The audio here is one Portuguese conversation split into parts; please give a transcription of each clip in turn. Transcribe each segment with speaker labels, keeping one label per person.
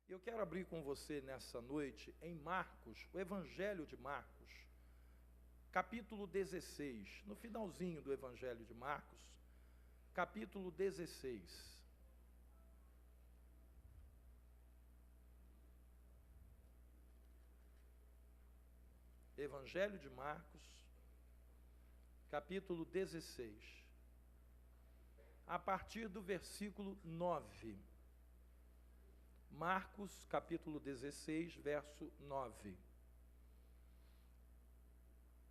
Speaker 1: Eu quero abrir com você nessa noite em Marcos, o Evangelho de Marcos, capítulo 16, no finalzinho do Evangelho de Marcos, capítulo 16. Evangelho de Marcos, capítulo 16, a partir do versículo 9. Marcos, capítulo 16, verso 9.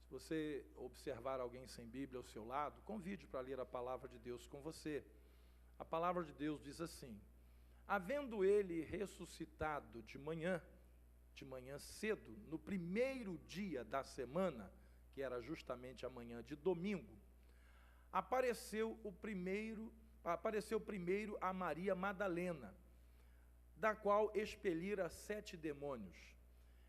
Speaker 1: Se você observar alguém sem Bíblia ao seu lado, convide para ler a palavra de Deus com você. A palavra de Deus diz assim: havendo ele ressuscitado de manhã cedo, no primeiro dia da semana, que era justamente a manhã de domingo, apareceu primeiro a Maria Madalena, da qual expelira 7 demônios.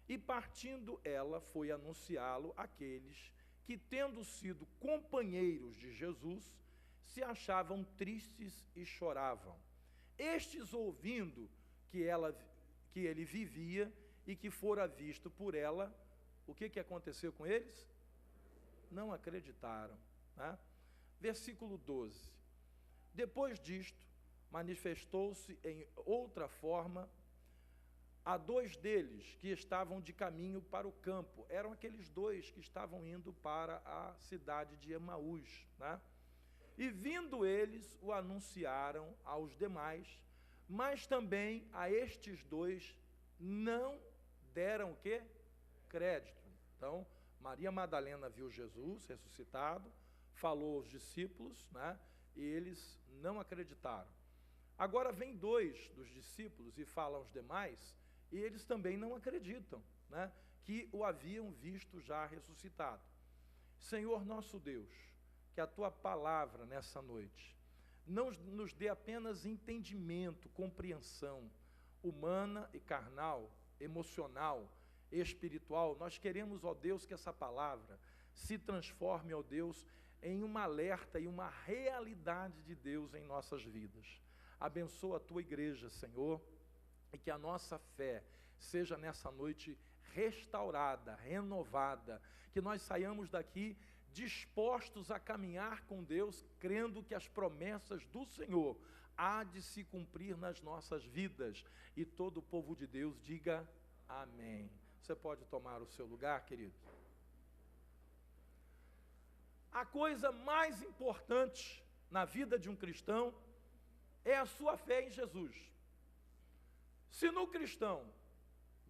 Speaker 1: E partindo ela, foi anunciá-lo àqueles que, tendo sido companheiros de Jesus, se achavam tristes e choravam. Estes, ouvindo que ele vivia e que fora visto por ela, o que aconteceu com eles? Não acreditaram, né? Versículo 12. Depois disto, manifestou-se em outra forma a 2 deles que estavam de caminho para o campo. Eram aqueles 2 que estavam indo para a cidade de Emaús, né? E vindo eles, o anunciaram aos demais, mas também a estes 2 não deram o quê? Crédito. Então, Maria Madalena viu Jesus ressuscitado, falou aos discípulos, né? E eles não acreditaram. Agora vem 2 dos discípulos e fala aos demais, e eles também não acreditam, né, que o haviam visto já ressuscitado. Senhor nosso Deus, que a Tua palavra nessa noite não nos dê apenas entendimento, compreensão humana e carnal, emocional, espiritual. Nós queremos, ó Deus, que essa palavra se transforme, ó Deus, em um alerta e uma realidade de Deus em nossas vidas. Abençoa a Tua igreja, Senhor, e que a nossa fé seja nessa noite restaurada, renovada, que nós saiamos daqui dispostos a caminhar com Deus, crendo que as promessas do Senhor há de se cumprir nas nossas vidas, e todo o povo de Deus diga amém. Você pode tomar o seu lugar, querido? A coisa mais importante na vida de um cristão é a sua fé em Jesus. Se no cristão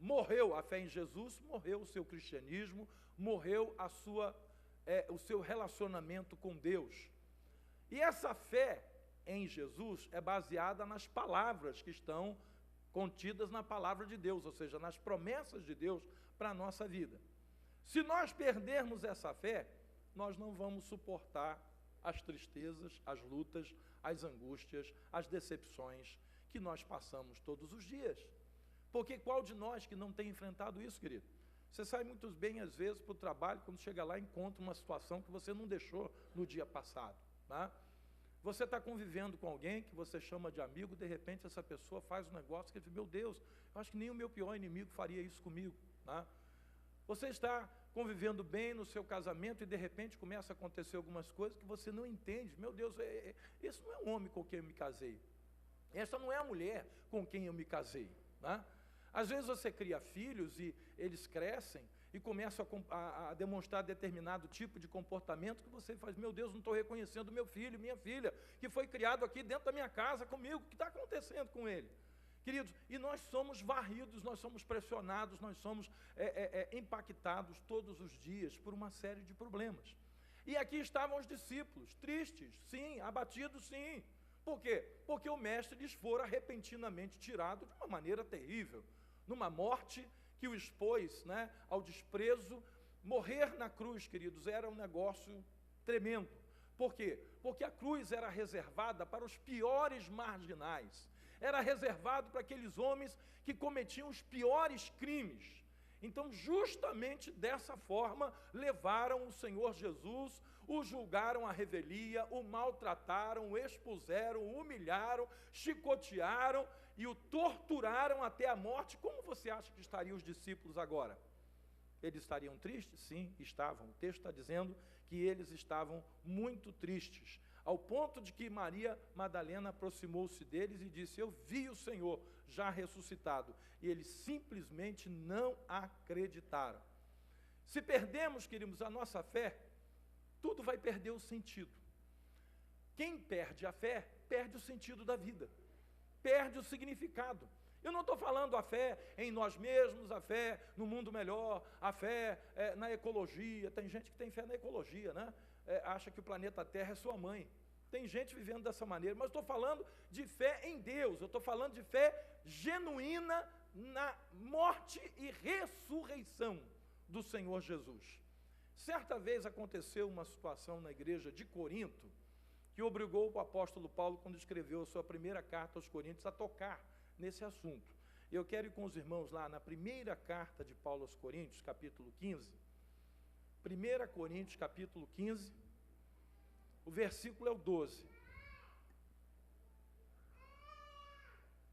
Speaker 1: morreu a fé em Jesus, morreu o seu cristianismo, morreu o seu relacionamento com Deus. E essa fé em Jesus é baseada nas palavras que estão contidas na palavra de Deus, ou seja, nas promessas de Deus para a nossa vida. Se nós perdermos essa fé, nós não vamos suportar as tristezas, as lutas, as angústias, as decepções que nós passamos todos os dias. Porque qual de nós que não tem enfrentado isso, querido? Você sai muito bem, às vezes, para o trabalho, quando chega lá, encontra uma situação que você não deixou no dia passado, né? Você está convivendo com alguém que você chama de amigo, de repente essa pessoa faz um negócio que, meu Deus, eu acho que nem o meu pior inimigo faria isso comigo, né? Você está convivendo bem no seu casamento e de repente começa a acontecer algumas coisas que você não entende. Meu Deus, esse não é o homem com quem eu me casei. Essa não é a mulher com quem eu me casei, né? Às vezes você cria filhos e eles crescem e começam a demonstrar determinado tipo de comportamento que você faz, meu Deus, não estou reconhecendo meu filho, minha filha, que foi criado aqui dentro da minha casa comigo, o que está acontecendo com ele? Queridos, e nós somos varridos, nós somos pressionados, nós somos impactados todos os dias por uma série de problemas. E aqui estavam os discípulos, tristes, sim, abatidos, sim. Por quê? Porque o mestre lhes fora repentinamente tirado de uma maneira terrível, numa morte que o expôs, né, ao desprezo. Morrer na cruz, queridos, era um negócio tremendo. Por quê? Porque a cruz era reservada para os piores marginais, era reservado para aqueles homens que cometiam os piores crimes. Então, justamente dessa forma, levaram o Senhor Jesus, o julgaram à revelia, o maltrataram, o expuseram, o humilharam, chicotearam e o torturaram até a morte. Como você acha que estariam os discípulos agora? Eles estariam tristes? Sim, estavam. O texto está dizendo que eles estavam muito tristes, ao ponto de que Maria Madalena aproximou-se deles e disse: eu vi o Senhor já ressuscitado. E eles simplesmente não acreditaram. Se perdemos, queridos, a nossa fé, tudo vai perder o sentido. Quem perde a fé, perde o sentido da vida, perde o significado. Eu não estou falando a fé em nós mesmos, a fé no mundo melhor, a fé na ecologia. Tem gente que tem fé na ecologia, né? Acha que o planeta Terra é sua mãe. Tem gente vivendo dessa maneira, mas estou falando de fé em Deus, eu estou falando de fé genuína na morte e ressurreição do Senhor Jesus. Certa vez aconteceu uma situação na igreja de Corinto, que obrigou o apóstolo Paulo, quando escreveu a sua primeira carta aos Coríntios, a tocar nesse assunto. Eu quero ir com os irmãos lá na primeira carta de Paulo aos Coríntios, capítulo 15, 1 Coríntios, capítulo 15, o versículo é o 12.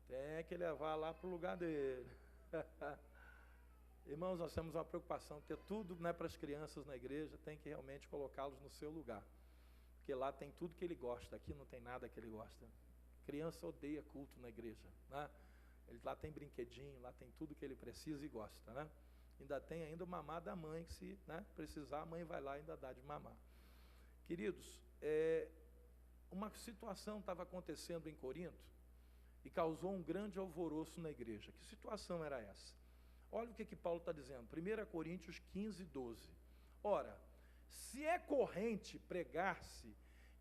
Speaker 1: Tem que levar lá para o lugar dele. Irmãos, nós temos uma preocupação, ter tudo, né, para as crianças na igreja, tem que realmente colocá-los no seu lugar. Porque lá tem tudo que ele gosta, aqui não tem nada que ele gosta. Criança odeia culto na igreja, né? Lá tem brinquedinho, lá tem tudo que ele precisa e gosta, né? Ainda tem o mamar da mãe, que se, né, precisar, a mãe vai lá e ainda dá de mamar. Queridos, uma situação estava acontecendo em Corinto e causou um grande alvoroço na igreja. Que situação era essa? Olha o que Paulo está dizendo, 1 Coríntios 15, 12. Ora, se é corrente pregar-se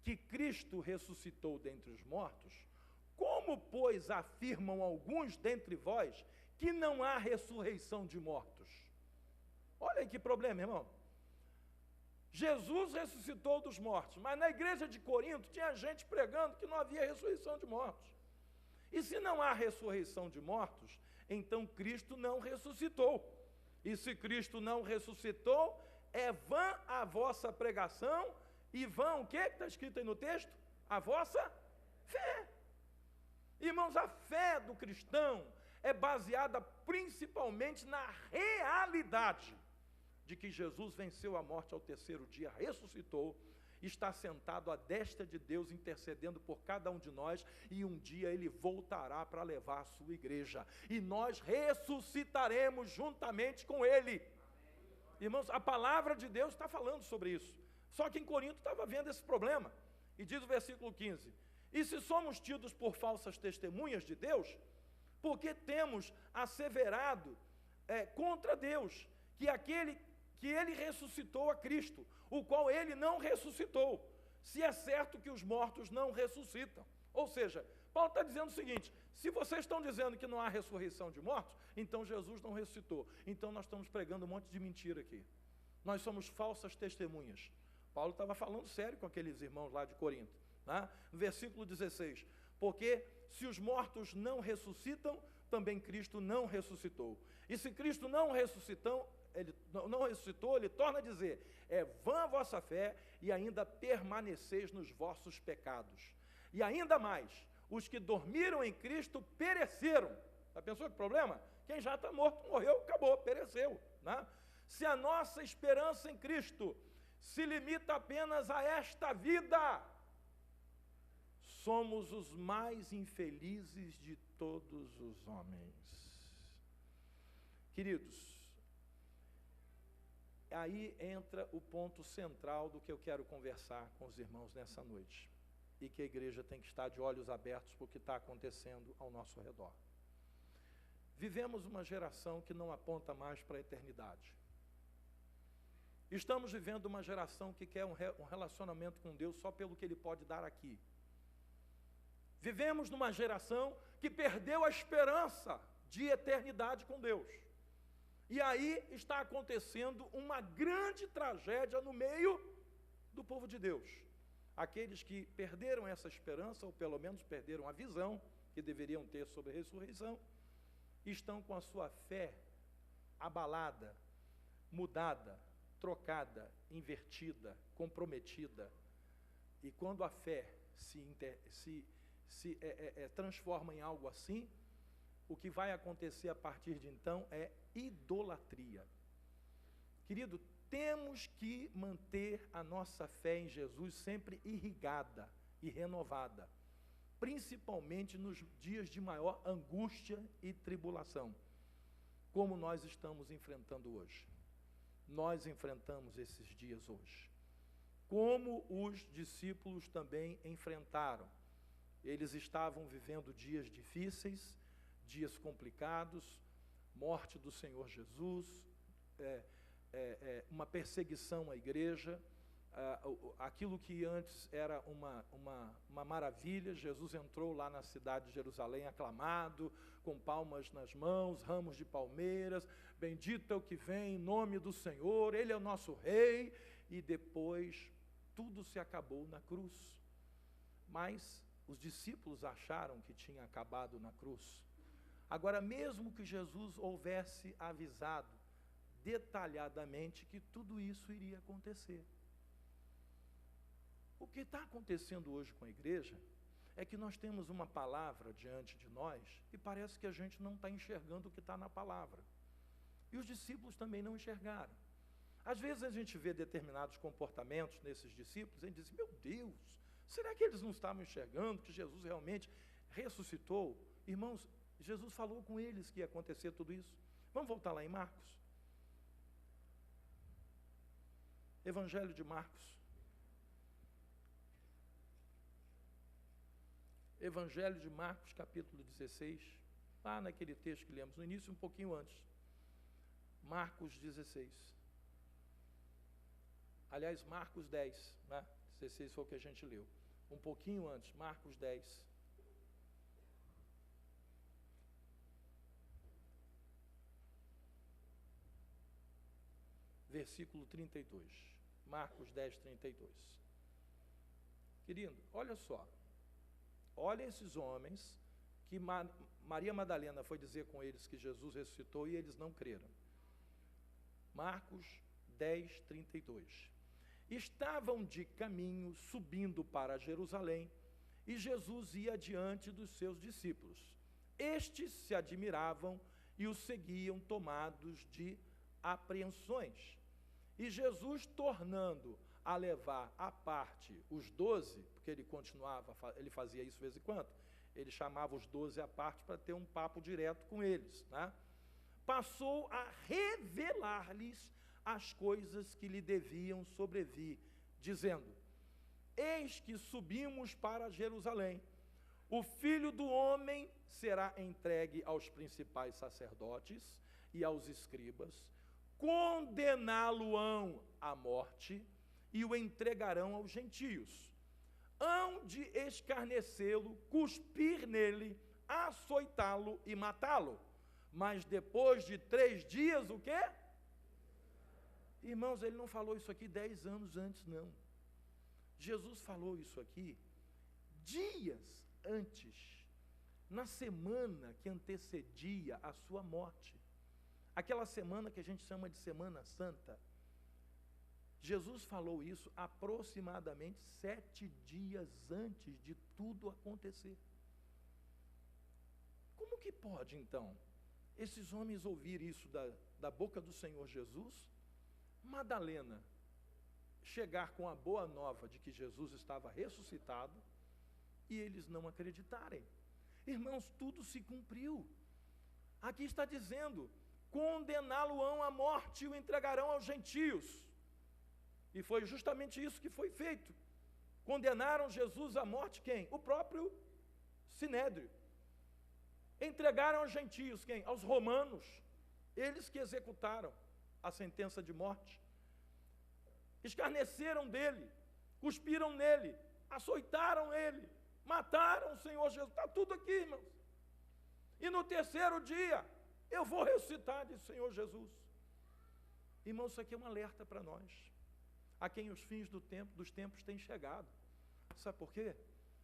Speaker 1: que Cristo ressuscitou dentre os mortos, como, pois, afirmam alguns dentre vós que não há ressurreição de mortos? Olha aí que problema, irmão. Jesus ressuscitou dos mortos, mas na igreja de Corinto tinha gente pregando que não havia ressurreição de mortos. E se não há ressurreição de mortos, então Cristo não ressuscitou. E se Cristo não ressuscitou, é vã a vossa pregação, e vã o que está escrito aí no texto? A vossa fé. Irmãos, a fé do cristão é baseada principalmente na realidade de que Jesus venceu a morte ao terceiro dia, ressuscitou, está sentado à destra de Deus, intercedendo por cada um de nós, e um dia Ele voltará para levar a sua igreja, e nós ressuscitaremos juntamente com Ele. Irmãos, a palavra de Deus está falando sobre isso, só que em Corinto estava vendo esse problema, e diz o versículo 15, e se somos tidos por falsas testemunhas de Deus, porque temos asseverado contra Deus, que Ele ressuscitou a Cristo, o qual Ele não ressuscitou, se é certo que os mortos não ressuscitam. Ou seja, Paulo está dizendo o seguinte, se vocês estão dizendo que não há ressurreição de mortos, então Jesus não ressuscitou. Então nós estamos pregando um monte de mentira aqui. Nós somos falsas testemunhas. Paulo estava falando sério com aqueles irmãos lá de Corinto. Né? No versículo 16, porque se os mortos não ressuscitam, também Cristo não ressuscitou. E se Cristo não ressuscitou, ele torna a dizer, é vã a vossa fé e ainda permaneceis nos vossos pecados. E ainda mais, os que dormiram em Cristo pereceram. Já pensou que problema? Quem já está morto, morreu, acabou, pereceu. Né? Se a nossa esperança em Cristo se limita apenas a esta vida, somos os mais infelizes de todos os homens. Queridos, aí entra o ponto central do que eu quero conversar com os irmãos nessa noite, e que a igreja tem que estar de olhos abertos para o que está acontecendo ao nosso redor. Vivemos uma geração que não aponta mais para a eternidade. Estamos vivendo uma geração que quer um relacionamento com Deus só pelo que Ele pode dar aqui. Vivemos numa geração que perdeu a esperança de eternidade com Deus. E aí está acontecendo uma grande tragédia no meio do povo de Deus. Aqueles que perderam essa esperança, ou pelo menos perderam a visão que deveriam ter sobre a ressurreição, estão com a sua fé abalada, mudada, trocada, invertida, comprometida. E quando a fé se transforma em algo assim, o que vai acontecer a partir de então é idolatria. Querido, temos que manter a nossa fé em Jesus sempre irrigada e renovada, principalmente nos dias de maior angústia e tribulação, como nós estamos enfrentando hoje. Nós enfrentamos esses dias hoje, como os discípulos também enfrentaram. Eles estavam vivendo dias difíceis, dias complicados, morte do Senhor Jesus, uma perseguição à igreja, aquilo que antes era uma maravilha. Jesus entrou lá na cidade de Jerusalém aclamado, com palmas nas mãos, ramos de palmeiras, bendito é o que vem em nome do Senhor, Ele é o nosso Rei, e depois tudo se acabou na cruz. Mas os discípulos acharam que tinha acabado na cruz. Agora, mesmo que Jesus houvesse avisado detalhadamente que tudo isso iria acontecer, o que está acontecendo hoje com a igreja é que nós temos uma palavra diante de nós e parece que a gente não está enxergando o que está na palavra. E os discípulos também não enxergaram. Às vezes a gente vê determinados comportamentos nesses discípulos e a gente diz, meu Deus, será que eles não estavam enxergando que Jesus realmente ressuscitou? Irmãos, Jesus falou com eles que ia acontecer tudo isso. Vamos voltar lá em Marcos. Evangelho de Marcos. Evangelho de Marcos, capítulo 16, lá naquele texto que lemos no início, um pouquinho antes. Marcos 16. Aliás, Marcos 10, né? 16 foi o que a gente leu. Um pouquinho antes, Marcos 10. Versículo 32. Marcos 10, 32. Querido, olha só. Olha esses homens que Maria Madalena foi dizer com eles que Jesus ressuscitou e eles não creram. Marcos 10, 32. Estavam de caminho subindo para Jerusalém e Jesus ia adiante dos seus discípulos. Estes se admiravam e o seguiam tomados de apreensões. E Jesus, tornando a levar à parte os 12, porque ele fazia isso de vez em quando, ele chamava os 12 à parte para ter um papo direto com eles, né? Passou a revelar-lhes as coisas que lhe deviam sobrevir, dizendo, eis que subimos para Jerusalém, o Filho do Homem será entregue aos principais sacerdotes e aos escribas, condená-lo-ão à morte e o entregarão aos gentios. Hão de escarnecê-lo, cuspir nele, açoitá-lo e matá-lo. Mas depois de 3 dias, o quê? Irmãos, ele não falou isso aqui 10 anos antes, não. Jesus falou isso aqui dias antes, na semana que antecedia a sua morte. Aquela semana que a gente chama de Semana Santa. Jesus falou isso aproximadamente 7 dias antes de tudo acontecer. Como que pode, então, esses homens ouvir isso da boca do Senhor Jesus? Madalena chegar com a boa nova de que Jesus estava ressuscitado e eles não acreditarem. Irmãos, tudo se cumpriu. Aqui está dizendo, condená-lo-ão à morte e o entregarão aos gentios. E foi justamente isso que foi feito. Condenaram Jesus à morte quem? O próprio Sinédrio. Entregaram aos gentios quem? Aos romanos. Eles que executaram a sentença de morte. Escarneceram dele, cuspiram nele, açoitaram ele, mataram o Senhor Jesus. Está tudo aqui, irmãos. E no 3º dia, eu vou ressuscitar, disse o Senhor Jesus. Irmãos, isso aqui é um alerta para nós, a quem os fins dos tempos têm chegado. Sabe por quê?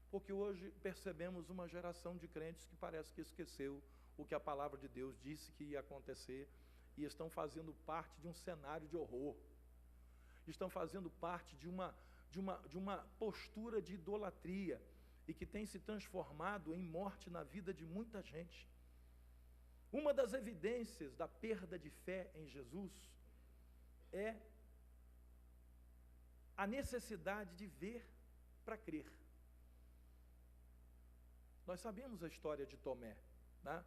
Speaker 1: Porque hoje percebemos uma geração de crentes que parece que esqueceu o que a palavra de Deus disse que ia acontecer e estão fazendo parte de um cenário de horror. Estão fazendo parte de uma postura de idolatria e que tem se transformado em morte na vida de muita gente. Uma das evidências da perda de fé em Jesus é a necessidade de ver para crer. Nós sabemos a história de Tomé, né?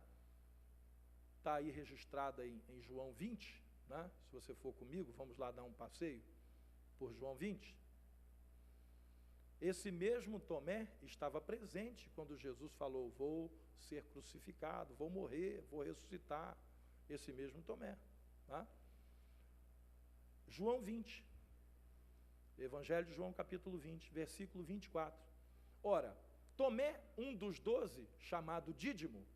Speaker 1: Está aí registrada em João 20, né? Se você for comigo, vamos lá dar um passeio por João 20. Esse mesmo Tomé estava presente quando Jesus falou: vou ser crucificado, vou morrer, vou ressuscitar. Esse mesmo Tomé, tá? João 20, Evangelho de João capítulo 20, versículo 24. Ora, Tomé, um dos 12, chamado Dídimo,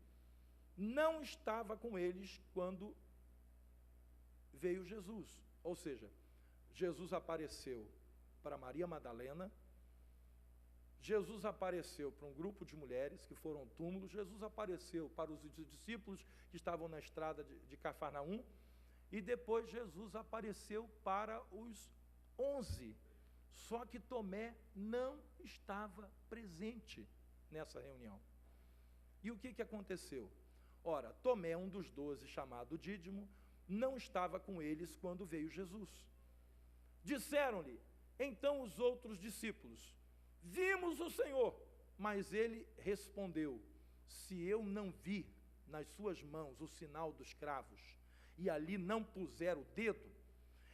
Speaker 1: não estava com eles quando veio Jesus. Ou seja, Jesus apareceu para Maria Madalena, Jesus apareceu para um grupo de mulheres que foram ao túmulo, Jesus apareceu para os discípulos que estavam na estrada de Cafarnaum, e depois Jesus apareceu para os 11. Só que Tomé não estava presente nessa reunião. E o que aconteceu? Ora, Tomé, um dos 12, chamado Dídimo, não estava com eles quando veio Jesus. Disseram-lhe, então, os outros discípulos: vimos o Senhor. Mas ele respondeu: se eu não vir nas suas mãos o sinal dos cravos, e ali não puser o dedo,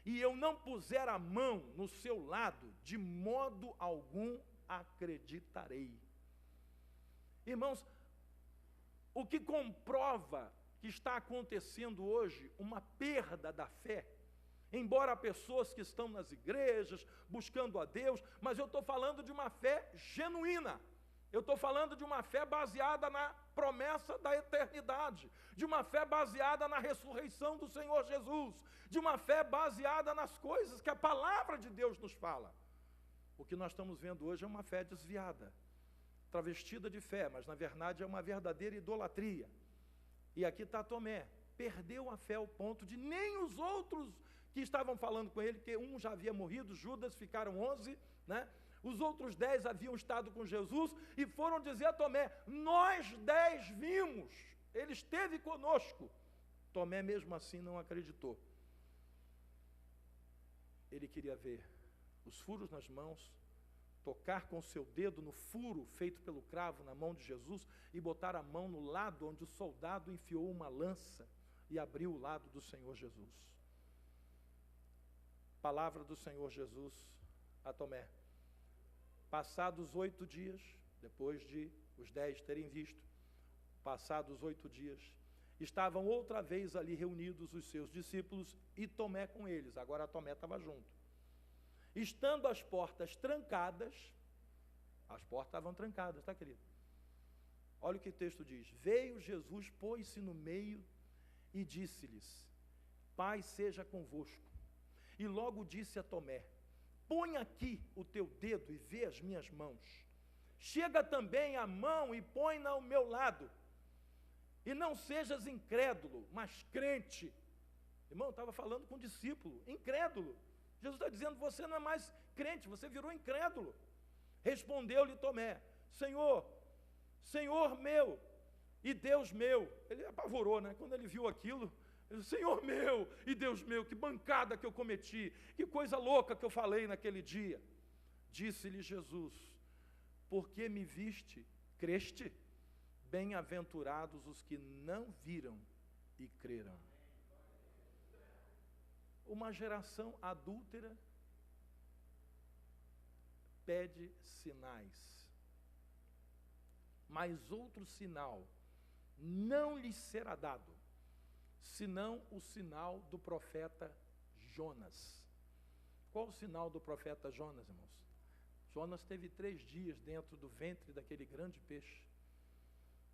Speaker 1: e eu não puser a mão no seu lado, de modo algum acreditarei. Irmãos, o que comprova que está acontecendo hoje uma perda da fé, embora há pessoas que estão nas igrejas buscando a Deus, mas eu estou falando de uma fé genuína. Eu estou falando de uma fé baseada na promessa da eternidade, de uma fé baseada na ressurreição do Senhor Jesus, de uma fé baseada nas coisas que a palavra de Deus nos fala. O que nós estamos vendo hoje é uma fé desviada, travestida de fé, mas na verdade é uma verdadeira idolatria. E aqui está Tomé, perdeu a fé ao ponto de nem os outros que estavam falando com ele, que um já havia morrido, Judas, ficaram 11, né? Os outros 10 haviam estado com Jesus e foram dizer a Tomé: nós 10 vimos, ele esteve conosco. Tomé mesmo assim não acreditou. Ele queria ver os furos nas mãos, tocar com seu dedo no furo feito pelo cravo na mão de Jesus e botar a mão no lado onde o soldado enfiou uma lança e abriu o lado do Senhor Jesus. Palavra do Senhor Jesus a Tomé. Passados 8 dias, depois de os 10 terem visto, passados 8 dias, estavam outra vez ali reunidos os seus discípulos e Tomé com eles. Agora Tomé estava junto. Estando as portas trancadas, as portas estavam trancadas, tá, querido? Olha o que o texto diz: veio Jesus, pôs-se no meio e disse-lhes: paz seja convosco. E logo disse a Tomé: põe aqui o teu dedo e vê as minhas mãos. Chega também a mão e põe-na ao meu lado. E não sejas incrédulo, mas crente. Irmão, estava falando com um discípulo, incrédulo. Jesus está dizendo: você não é mais crente, você virou incrédulo. Respondeu-lhe Tomé: Senhor, Senhor meu e Deus meu. Ele apavorou, né? Quando ele viu aquilo, ele disse: Senhor meu e Deus meu, que bancada que eu cometi, que coisa louca que eu falei naquele dia. Disse-lhe Jesus: porque me viste, creste? Bem-aventurados os que não viram e creram. Uma geração adúltera pede sinais, mas outro sinal não lhes será dado, senão o sinal do profeta Jonas. Qual o sinal do profeta Jonas, irmãos? Jonas teve 3 dias dentro do ventre daquele grande peixe,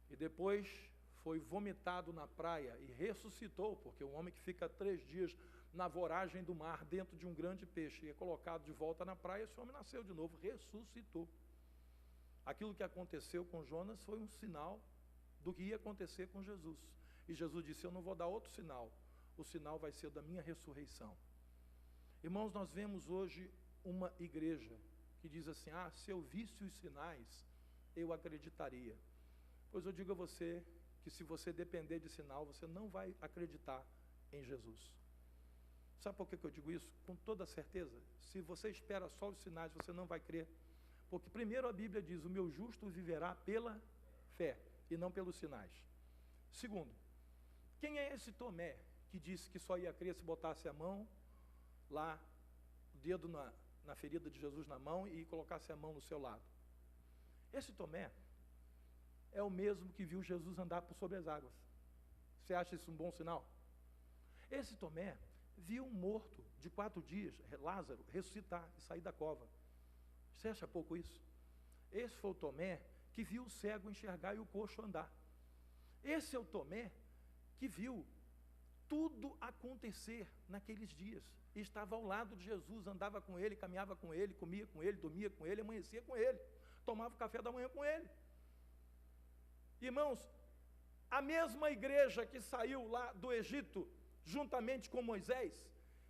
Speaker 1: e depois foi vomitado na praia e ressuscitou, porque um homem que fica 3 dias na voragem do mar, dentro de um grande peixe, e é colocado de volta na praia, esse homem nasceu de novo, ressuscitou. Aquilo que aconteceu com Jonas foi um sinal do que ia acontecer com Jesus. E Jesus disse: eu não vou dar outro sinal. o sinal vai ser da minha ressurreição. Irmãos, nós vemos hoje uma igreja que diz assim: se eu visse os sinais, eu acreditaria. Pois eu digo a você que se você depender de sinal, você não vai acreditar em Jesus. Sabe por que eu digo isso? Com toda certeza, se você espera só os sinais, você não vai crer. Porque primeiro a Bíblia diz: o meu justo viverá pela fé e não pelos sinais. Segundo, quem é esse Tomé que disse que só ia crer se botasse a mão lá, o dedo na ferida de Jesus na mão e colocasse a mão no seu lado? Esse Tomé é o mesmo que viu Jesus andar por sobre as águas. Você acha isso um bom sinal? Esse Tomé viu um morto de 4 dias, Lázaro, ressuscitar e sair da cova. Você acha pouco isso? Esse foi o Tomé que viu o cego enxergar e o coxo andar. Esse é o Tomé que viu tudo acontecer naqueles dias. E estava ao lado de Jesus, andava com ele, caminhava com ele, comia com ele, dormia com ele, amanhecia com ele, tomava o café da manhã com ele. Irmãos, a mesma igreja que saiu lá do Egito, juntamente com Moisés,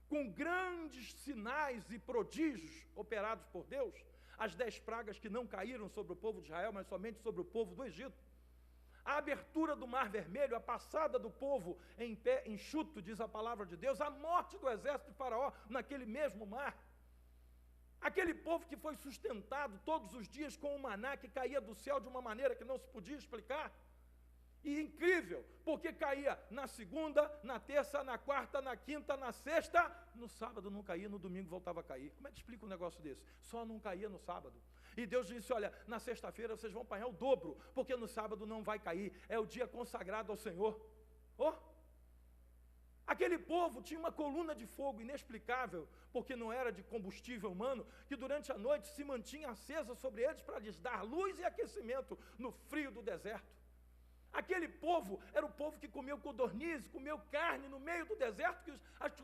Speaker 1: com grandes sinais e prodígios operados por Deus, as 10 pragas que não caíram sobre o povo de Israel, mas somente sobre o povo do Egito, a abertura do Mar Vermelho, a passada do povo em pé enxuto, diz a palavra de Deus, a morte do exército de Faraó naquele mesmo mar, aquele povo que foi sustentado todos os dias com o maná que caía do céu de uma maneira que não se podia explicar. E incrível, porque caía na segunda, na terça, na quarta, na quinta, na sexta, no sábado não caía, no domingo voltava a cair. Como é que explica um negócio desse? Só não caía no sábado. E Deus disse: olha, na sexta-feira vocês vão apanhar o dobro, porque no sábado não vai cair, é o dia consagrado ao Senhor. Aquele povo tinha uma coluna de fogo inexplicável, porque não era de combustível humano, que durante a noite se mantinha acesa sobre eles para lhes dar luz e aquecimento no frio do deserto. Aquele povo era o povo que comeu codornizes, comeu carne no meio do deserto, que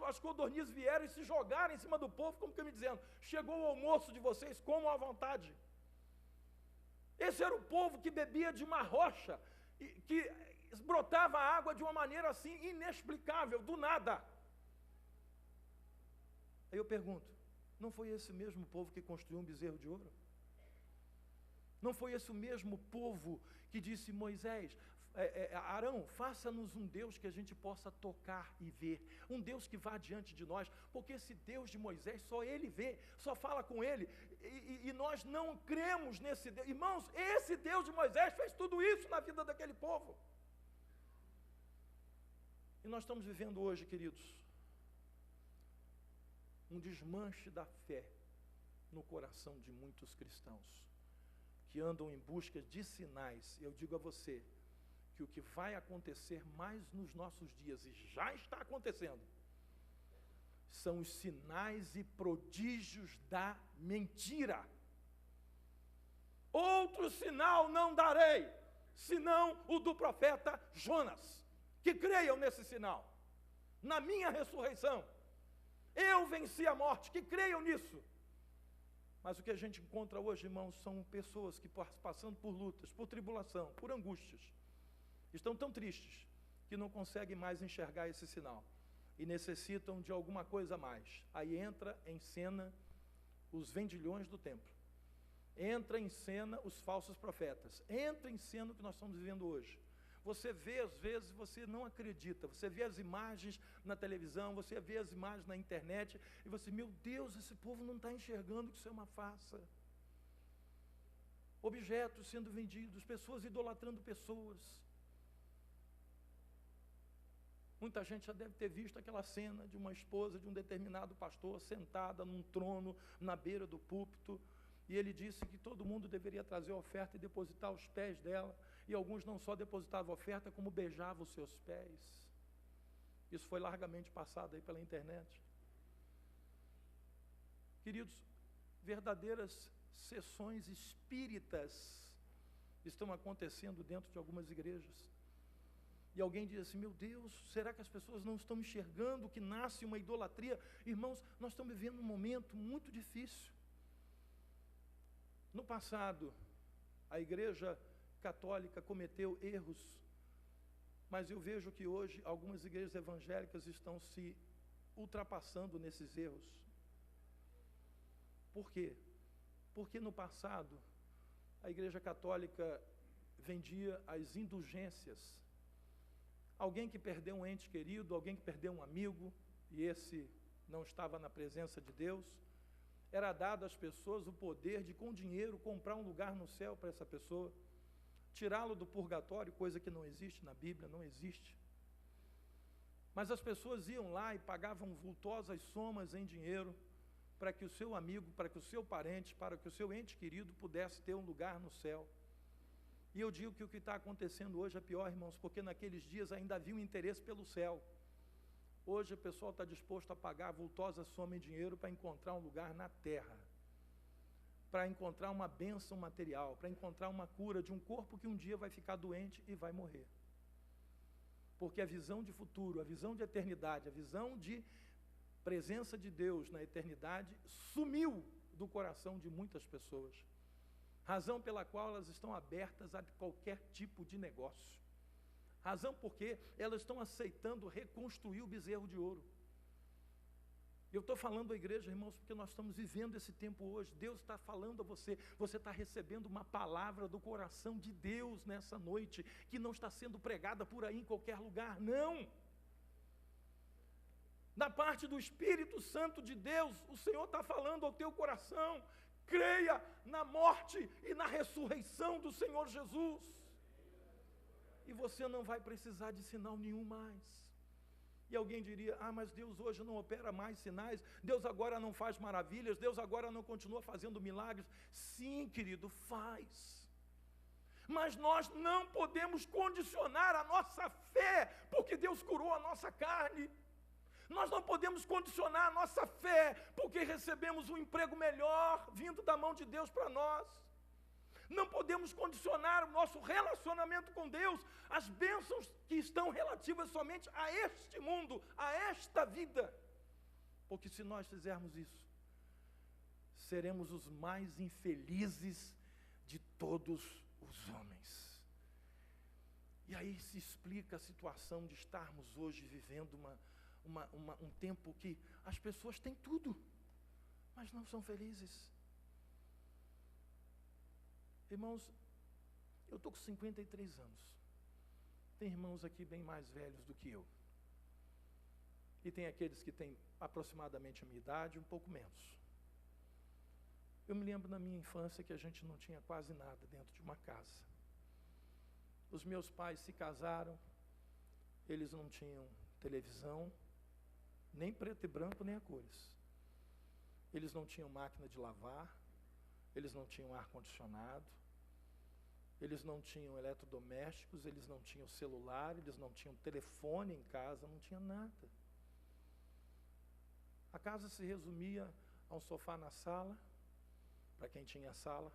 Speaker 1: as codornizes vieram e se jogaram em cima do povo, como que me dizendo: chegou o almoço de vocês, comam à vontade. Esse era o povo que bebia de uma rocha, que brotava água de uma maneira assim inexplicável, do nada. Aí eu pergunto: não foi esse mesmo povo que construiu um bezerro de ouro? Não foi esse o mesmo povo que disse: Moisés, Arão, faça-nos um Deus que a gente possa tocar e ver, um Deus que vá diante de nós, porque esse Deus de Moisés só ele vê, só fala com ele, e nós não cremos nesse Deus. Irmãos, esse Deus de Moisés fez tudo isso na vida daquele povo. E nós estamos vivendo hoje, queridos, um desmanche da fé no coração de muitos cristãos, que andam em busca de sinais. Eu digo a você que o que vai acontecer mais nos nossos dias, e já está acontecendo, são os sinais e prodígios da mentira. Outro sinal não darei, senão o do profeta Jonas. Que creiam nesse sinal, na minha ressurreição. Eu venci a morte, que creiam nisso. Mas o que a gente encontra hoje, irmãos, são pessoas que, passando por lutas, por tribulação, por angústias, estão tão tristes que não conseguem mais enxergar esse sinal e necessitam de alguma coisa a mais. Aí entra em cena os vendilhões do templo, entra em cena os falsos profetas, entra em cena o que nós estamos vivendo hoje. Você vê, às vezes, você não acredita, você vê as imagens na televisão, você vê as imagens na internet, e você: meu Deus, esse povo não está enxergando que isso é uma farsa. Objetos sendo vendidos, pessoas idolatrando pessoas. Muita gente já deve ter visto aquela cena de uma esposa de um determinado pastor sentada num trono na beira do púlpito, e ele disse que todo mundo deveria trazer a oferta e depositar aos pés dela, e alguns não só depositavam a oferta, como beijavam os seus pés. Isso foi largamente passado aí pela internet. Queridos, verdadeiras sessões espíritas estão acontecendo dentro de algumas igrejas. E alguém diz assim: meu Deus, será que as pessoas não estão enxergando que nasce uma idolatria? Irmãos, nós estamos vivendo um momento muito difícil. No passado, a igreja católica cometeu erros Mas eu vejo que hoje algumas igrejas evangélicas estão se ultrapassando nesses erros. Por quê? Porque no passado, a Igreja Católica vendia as indulgências. Alguém que perdeu um ente querido, alguém que perdeu um amigo, e esse não estava na presença de Deus, era dado às pessoas o poder de, com dinheiro, comprar um lugar no céu para essa pessoa, tirá-lo do purgatório, coisa que não existe na Bíblia, não existe. Mas as pessoas iam lá e pagavam vultosas somas em dinheiro para que o seu amigo, para que o seu parente, para que o seu ente querido pudesse ter um lugar no céu. E eu digo que o que está acontecendo hoje é pior, irmãos, porque naqueles dias ainda havia um interesse pelo céu. Hoje o pessoal está disposto a pagar vultosa soma em dinheiro para encontrar um lugar na terra, para encontrar uma bênção material, para encontrar uma cura de um corpo que um dia vai ficar doente e vai morrer. Porque a visão de futuro, a visão de eternidade, a visão de presença de Deus na eternidade sumiu do coração de muitas pessoas. Razão pela qual elas estão abertas a qualquer tipo de negócio. Razão porque elas estão aceitando reconstruir o bezerro de ouro. Eu estou falando à igreja, irmãos, porque nós estamos vivendo esse tempo hoje. Deus está falando a você, você está recebendo uma palavra do coração de Deus nessa noite, que não está sendo pregada por aí em qualquer lugar, não. Da parte do Espírito Santo de Deus, o Senhor está falando ao teu coração, creia na morte e na ressurreição do Senhor Jesus. E você não vai precisar de sinal nenhum mais. E alguém diria, mas Deus hoje não opera mais sinais, Deus agora não faz maravilhas, Deus agora não continua fazendo milagres. Sim, querido, faz. Mas nós não podemos condicionar a nossa fé, porque Deus curou a nossa carne. Nós não podemos condicionar a nossa fé, porque recebemos um emprego melhor, vindo da mão de Deus para nós. Não podemos condicionar o nosso relacionamento com Deus, as bênçãos que estão relativas somente a este mundo, a esta vida. Porque se nós fizermos isso, seremos os mais infelizes de todos os homens. E aí se explica a situação de estarmos hoje vivendo um tempo que as pessoas têm tudo, mas não são felizes. Irmãos, eu estou com 53 anos. Tem irmãos aqui bem mais velhos do que eu. E tem aqueles que têm aproximadamente a minha idade, um pouco menos. Eu me lembro na minha infância que a gente não tinha quase nada dentro de uma casa. Os meus pais se casaram, eles não tinham televisão, nem preto e branco, nem a cores. Eles não tinham máquina de lavar, eles não tinham ar-condicionado, eles não tinham eletrodomésticos, eles não tinham celular, eles não tinham telefone em casa, não tinha nada. A casa se resumia a um sofá na sala, para quem tinha sala,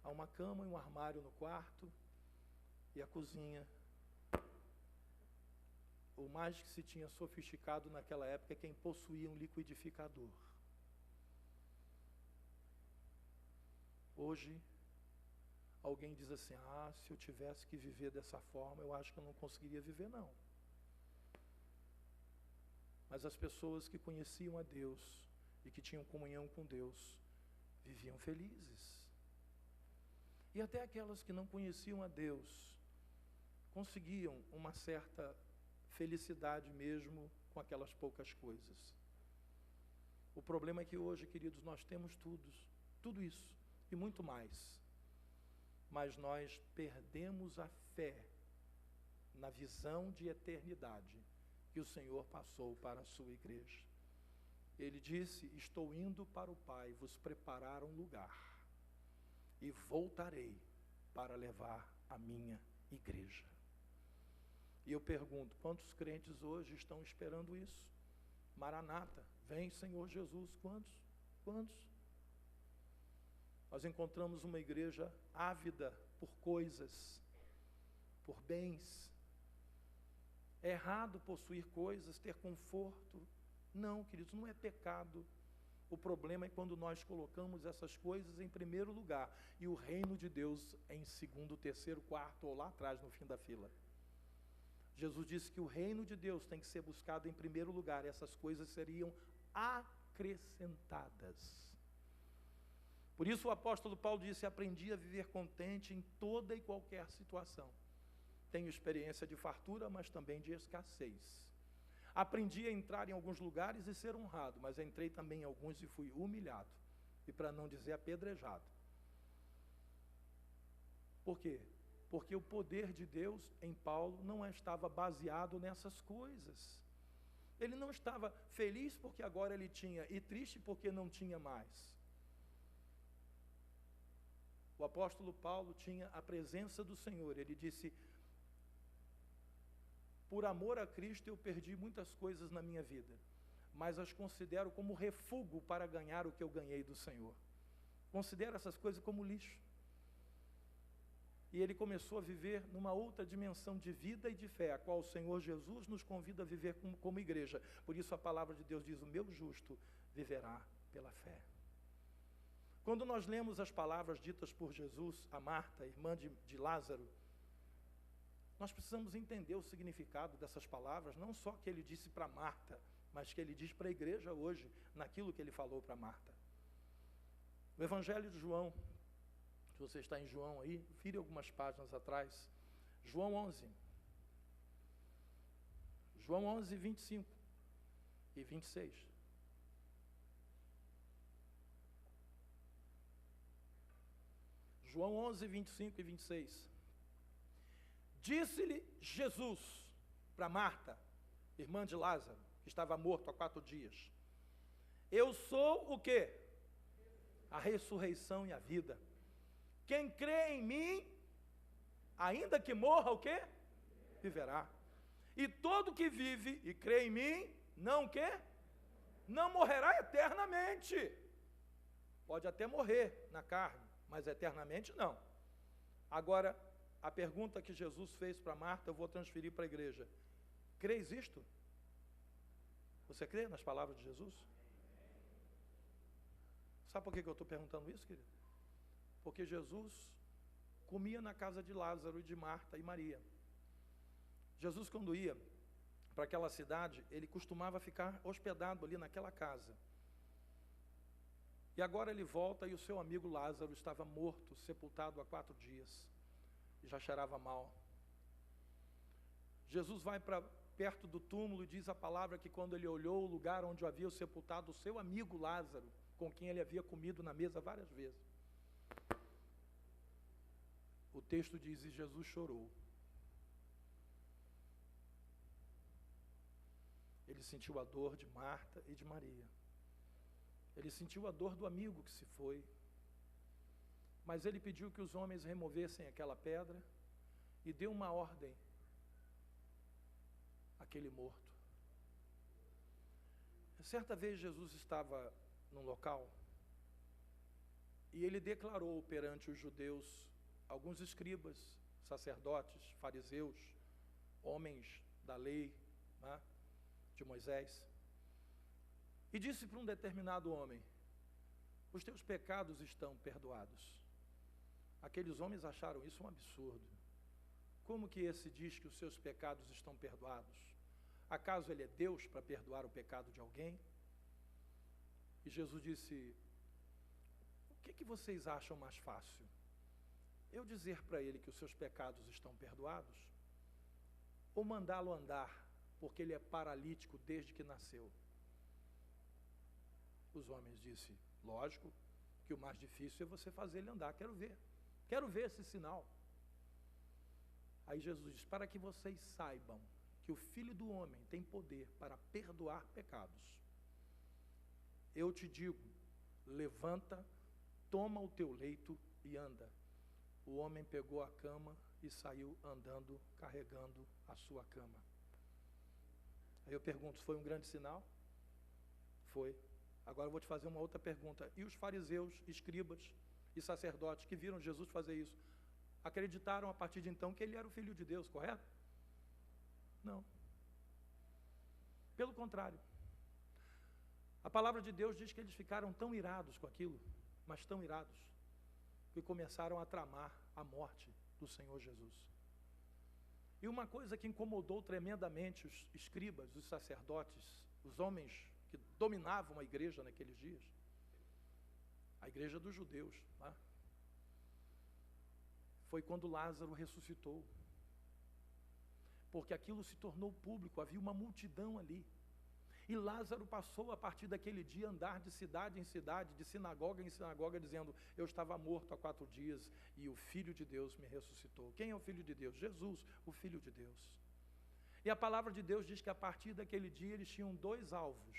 Speaker 1: a uma cama e um armário no quarto, e a cozinha. O mais que se tinha sofisticado naquela época é quem possuía um liquidificador. Hoje, alguém diz assim, se eu tivesse que viver dessa forma, eu acho que eu não conseguiria viver, não. Mas as pessoas que conheciam a Deus e que tinham comunhão com Deus, viviam felizes. E até aquelas que não conheciam a Deus, conseguiam uma certa felicidade mesmo com aquelas poucas coisas. O problema é que hoje, queridos, nós temos tudo isso e muito mais, mas nós perdemos a fé na visão de eternidade que o Senhor passou para a sua igreja. Ele disse, estou indo para o Pai vos preparar um lugar e voltarei para levar a minha igreja. E eu pergunto, quantos crentes hoje estão esperando isso? Maranata, vem Senhor Jesus, quantos? Nós encontramos uma igreja ávida por coisas, por bens. É errado possuir coisas, ter conforto. Não, queridos, não é pecado. O problema é quando nós colocamos essas coisas em primeiro lugar e o reino de Deus em segundo, terceiro, quarto ou lá atrás no fim da fila. Jesus disse que o reino de Deus tem que ser buscado em primeiro lugar, e essas coisas seriam acrescentadas. Por isso o apóstolo Paulo disse: aprendi a viver contente em toda e qualquer situação. Tenho experiência de fartura, mas também de escassez. Aprendi a entrar em alguns lugares e ser honrado, mas entrei também em alguns e fui humilhado, e para não dizer apedrejado. Por quê? Porque o poder de Deus em Paulo não estava baseado nessas coisas. Ele não estava feliz porque agora ele tinha, e triste porque não tinha mais. O apóstolo Paulo tinha a presença do Senhor. Ele disse: por amor a Cristo eu perdi muitas coisas na minha vida, mas as considero como refúgio para ganhar o que eu ganhei do Senhor. Considero essas coisas como lixo. E ele começou a viver numa outra dimensão de vida e de fé, a qual o Senhor Jesus nos convida a viver como igreja. Por isso a palavra de Deus diz: o meu justo viverá pela fé. Quando nós lemos as palavras ditas por Jesus a Marta, irmã de Lázaro, nós precisamos entender o significado dessas palavras, não só que ele disse para Marta, mas que ele diz para a igreja hoje, naquilo que ele falou para Marta. O Evangelho de João, se você está em João aí, vire algumas páginas atrás, João 11. João 11, 25 e 26. João 11, 25 e 26. Disse-lhe Jesus para Marta, irmã de Lázaro, que estava morto há 4 dias: eu sou o quê? A ressurreição e a vida. Quem crê em mim, ainda que morra, o quê? Viverá. E todo que vive e crê em mim, não o quê? Não morrerá eternamente. Pode até morrer na carne, mas eternamente não. Agora, a pergunta que Jesus fez para Marta, eu vou transferir para a igreja: crês isto? Você crê nas palavras de Jesus? Sabe por que eu estou perguntando isso, querido? Porque Jesus comia na casa de Lázaro e de Marta e Maria. Jesus, quando ia para aquela cidade, ele costumava ficar hospedado ali naquela casa. E agora ele volta e o seu amigo Lázaro estava morto, sepultado há 4 dias. E já cheirava mal. Jesus vai para perto do túmulo e diz a palavra que quando ele olhou o lugar onde havia sepultado o seu amigo Lázaro, com quem ele havia comido na mesa várias vezes, o texto diz: e Jesus chorou. Ele sentiu a dor de Marta e de Maria. Ele sentiu a dor do amigo que se foi. Mas ele pediu que os homens removessem aquela pedra e deu uma ordem àquele morto. Certa vez Jesus estava num local e ele declarou perante os judeus, alguns escribas, sacerdotes, fariseus, homens da lei, né, de Moisés, e disse para um determinado homem: os teus pecados estão perdoados. Aqueles homens acharam isso um absurdo. Como que esse diz que os seus pecados estão perdoados? Acaso ele é Deus para perdoar o pecado de alguém? E Jesus disse: o que vocês acham mais fácil? Eu dizer para ele que os seus pecados estão perdoados? Ou mandá-lo andar, porque ele é paralítico desde que nasceu? Os homens disseram: lógico que o mais difícil é você fazer ele andar. Quero ver esse sinal. Aí Jesus diz: para que vocês saibam que o Filho do Homem tem poder para perdoar pecados, eu te digo, levanta, toma o teu leito e anda. O homem pegou a cama e saiu andando, carregando a sua cama. Aí eu pergunto: foi um grande sinal? Foi. Agora eu vou te fazer uma outra pergunta: e os fariseus, escribas e sacerdotes que viram Jesus fazer isso, acreditaram a partir de então que ele era o Filho de Deus, correto? Não. Pelo contrário. A palavra de Deus diz que eles ficaram tão irados com aquilo, mas tão irados, que começaram a tramar a morte do Senhor Jesus. E uma coisa que incomodou tremendamente os escribas, os sacerdotes, os homens que dominavam a igreja naqueles dias, a igreja dos judeus, tá? Foi quando Lázaro ressuscitou. Porque aquilo se tornou público, havia uma multidão ali. E Lázaro passou, a partir daquele dia, a andar de cidade em cidade, de sinagoga em sinagoga, dizendo: eu estava morto há 4 dias e o Filho de Deus me ressuscitou. Quem é o Filho de Deus? Jesus, o Filho de Deus. E a palavra de Deus diz que a partir daquele dia eles tinham 2 alvos.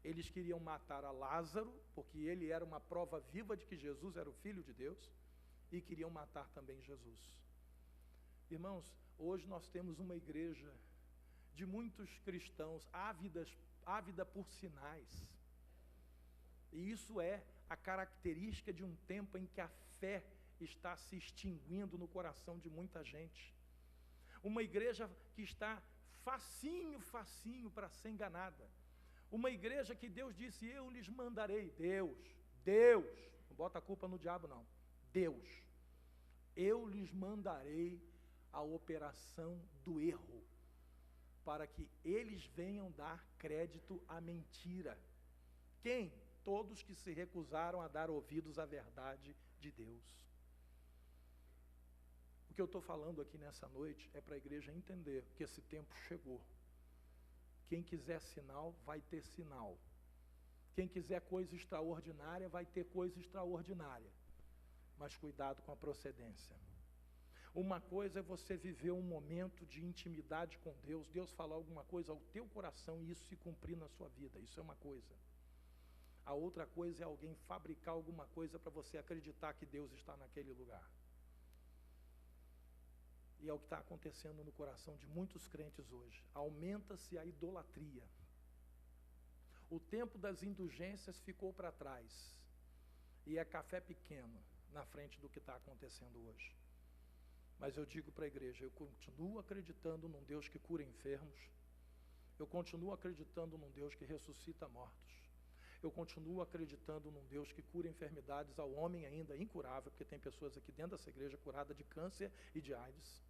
Speaker 1: Eles queriam matar a Lázaro, porque ele era uma prova viva de que Jesus era o Filho de Deus, e queriam matar também Jesus. Irmãos, hoje nós temos uma igreja de muitos cristãos ávida por sinais. E isso é a característica de um tempo em que a fé está se extinguindo no coração de muita gente. Uma igreja que está facinho para ser enganada. Uma igreja que Deus disse: eu lhes mandarei. Deus, não bota a culpa no diabo não. Deus, eu lhes mandarei a operação do erro, para que eles venham dar crédito à mentira. Quem? Todos que se recusaram a dar ouvidos à verdade de Deus. O que eu estou falando aqui nessa noite é para a igreja entender que esse tempo chegou. Quem quiser sinal, vai ter sinal. Quem quiser coisa extraordinária, vai ter coisa extraordinária. Mas cuidado com a procedência. Uma coisa é você viver um momento de intimidade com Deus, Deus falar alguma coisa ao teu coração e isso se cumprir na sua vida, isso é uma coisa. A outra coisa é alguém fabricar alguma coisa para você acreditar que Deus está naquele lugar. E é o que está acontecendo no coração de muitos crentes hoje. Aumenta-se a idolatria. O tempo das indulgências ficou para trás. E é café pequeno na frente do que está acontecendo hoje. Mas eu digo para a igreja, eu continuo acreditando num Deus que cura enfermos. Eu continuo acreditando num Deus que ressuscita mortos. Eu continuo acreditando num Deus que cura enfermidades ao homem ainda incurável, porque tem pessoas aqui dentro dessa igreja curadas de câncer e de AIDS.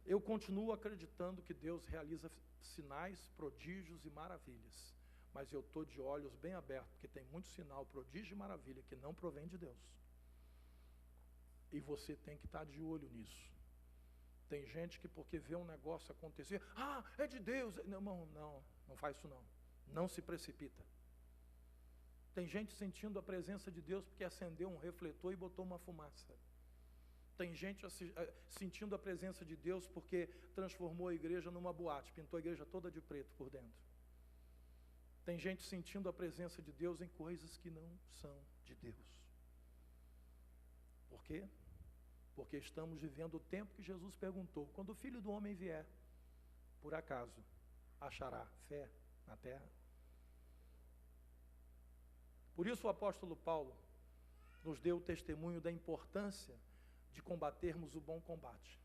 Speaker 1: Eu continuo acreditando que Deus realiza sinais, prodígios e maravilhas. Mas eu estou de olhos bem abertos, porque tem muito sinal, prodígio e maravilha que não provém de Deus. E você tem que estar de olho nisso. Tem gente que porque vê um negócio acontecer, é de Deus. Não faz isso não. Não se precipita. Tem gente sentindo a presença de Deus porque acendeu um refletor e botou uma fumaça. Tem gente sentindo a presença de Deus porque transformou a igreja numa boate, pintou a igreja toda de preto por dentro. Tem gente sentindo a presença de Deus em coisas que não são de Deus. Por quê? Porque estamos vivendo o tempo que Jesus perguntou: quando o Filho do Homem vier, por acaso achará fé na terra? Por isso o apóstolo Paulo nos deu o testemunho da importância de combatermos o bom combate,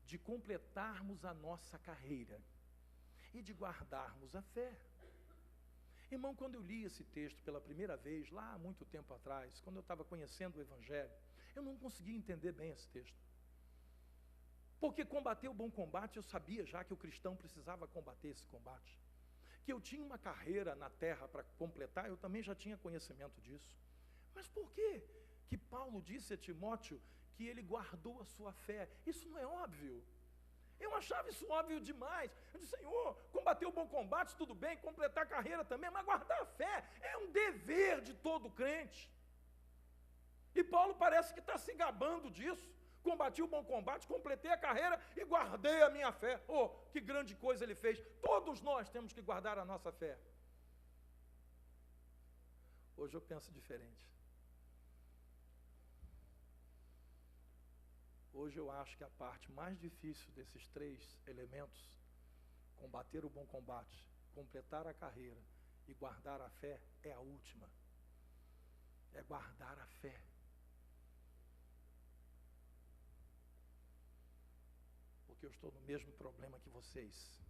Speaker 1: de completarmos a nossa carreira e de guardarmos a fé. Irmão, quando eu li esse texto pela primeira vez, lá há muito tempo atrás, quando eu estava conhecendo o Evangelho, eu não conseguia entender bem esse texto. Porque combater o bom combate, eu sabia já que o cristão precisava combater esse combate. Que eu tinha uma carreira na terra para completar, eu também já tinha conhecimento disso. Mas por que que Paulo disse a Timóteo que ele guardou a sua fé? Isso não é óbvio? Eu achava isso óbvio demais. Eu disse: Senhor, combater o bom combate, tudo bem, completar a carreira também, mas guardar a fé é um dever de todo crente. E Paulo parece que está se gabando disso. Combati o bom combate, completei a carreira e guardei a minha fé. Oh, que grande coisa ele fez. Todos nós temos que guardar a nossa fé. Hoje eu penso diferente. Hoje eu acho que a parte mais difícil desses 3 elementos, combater o bom combate, completar a carreira e guardar a fé, é a última. É guardar a fé. Porque eu estou no mesmo problema que vocês.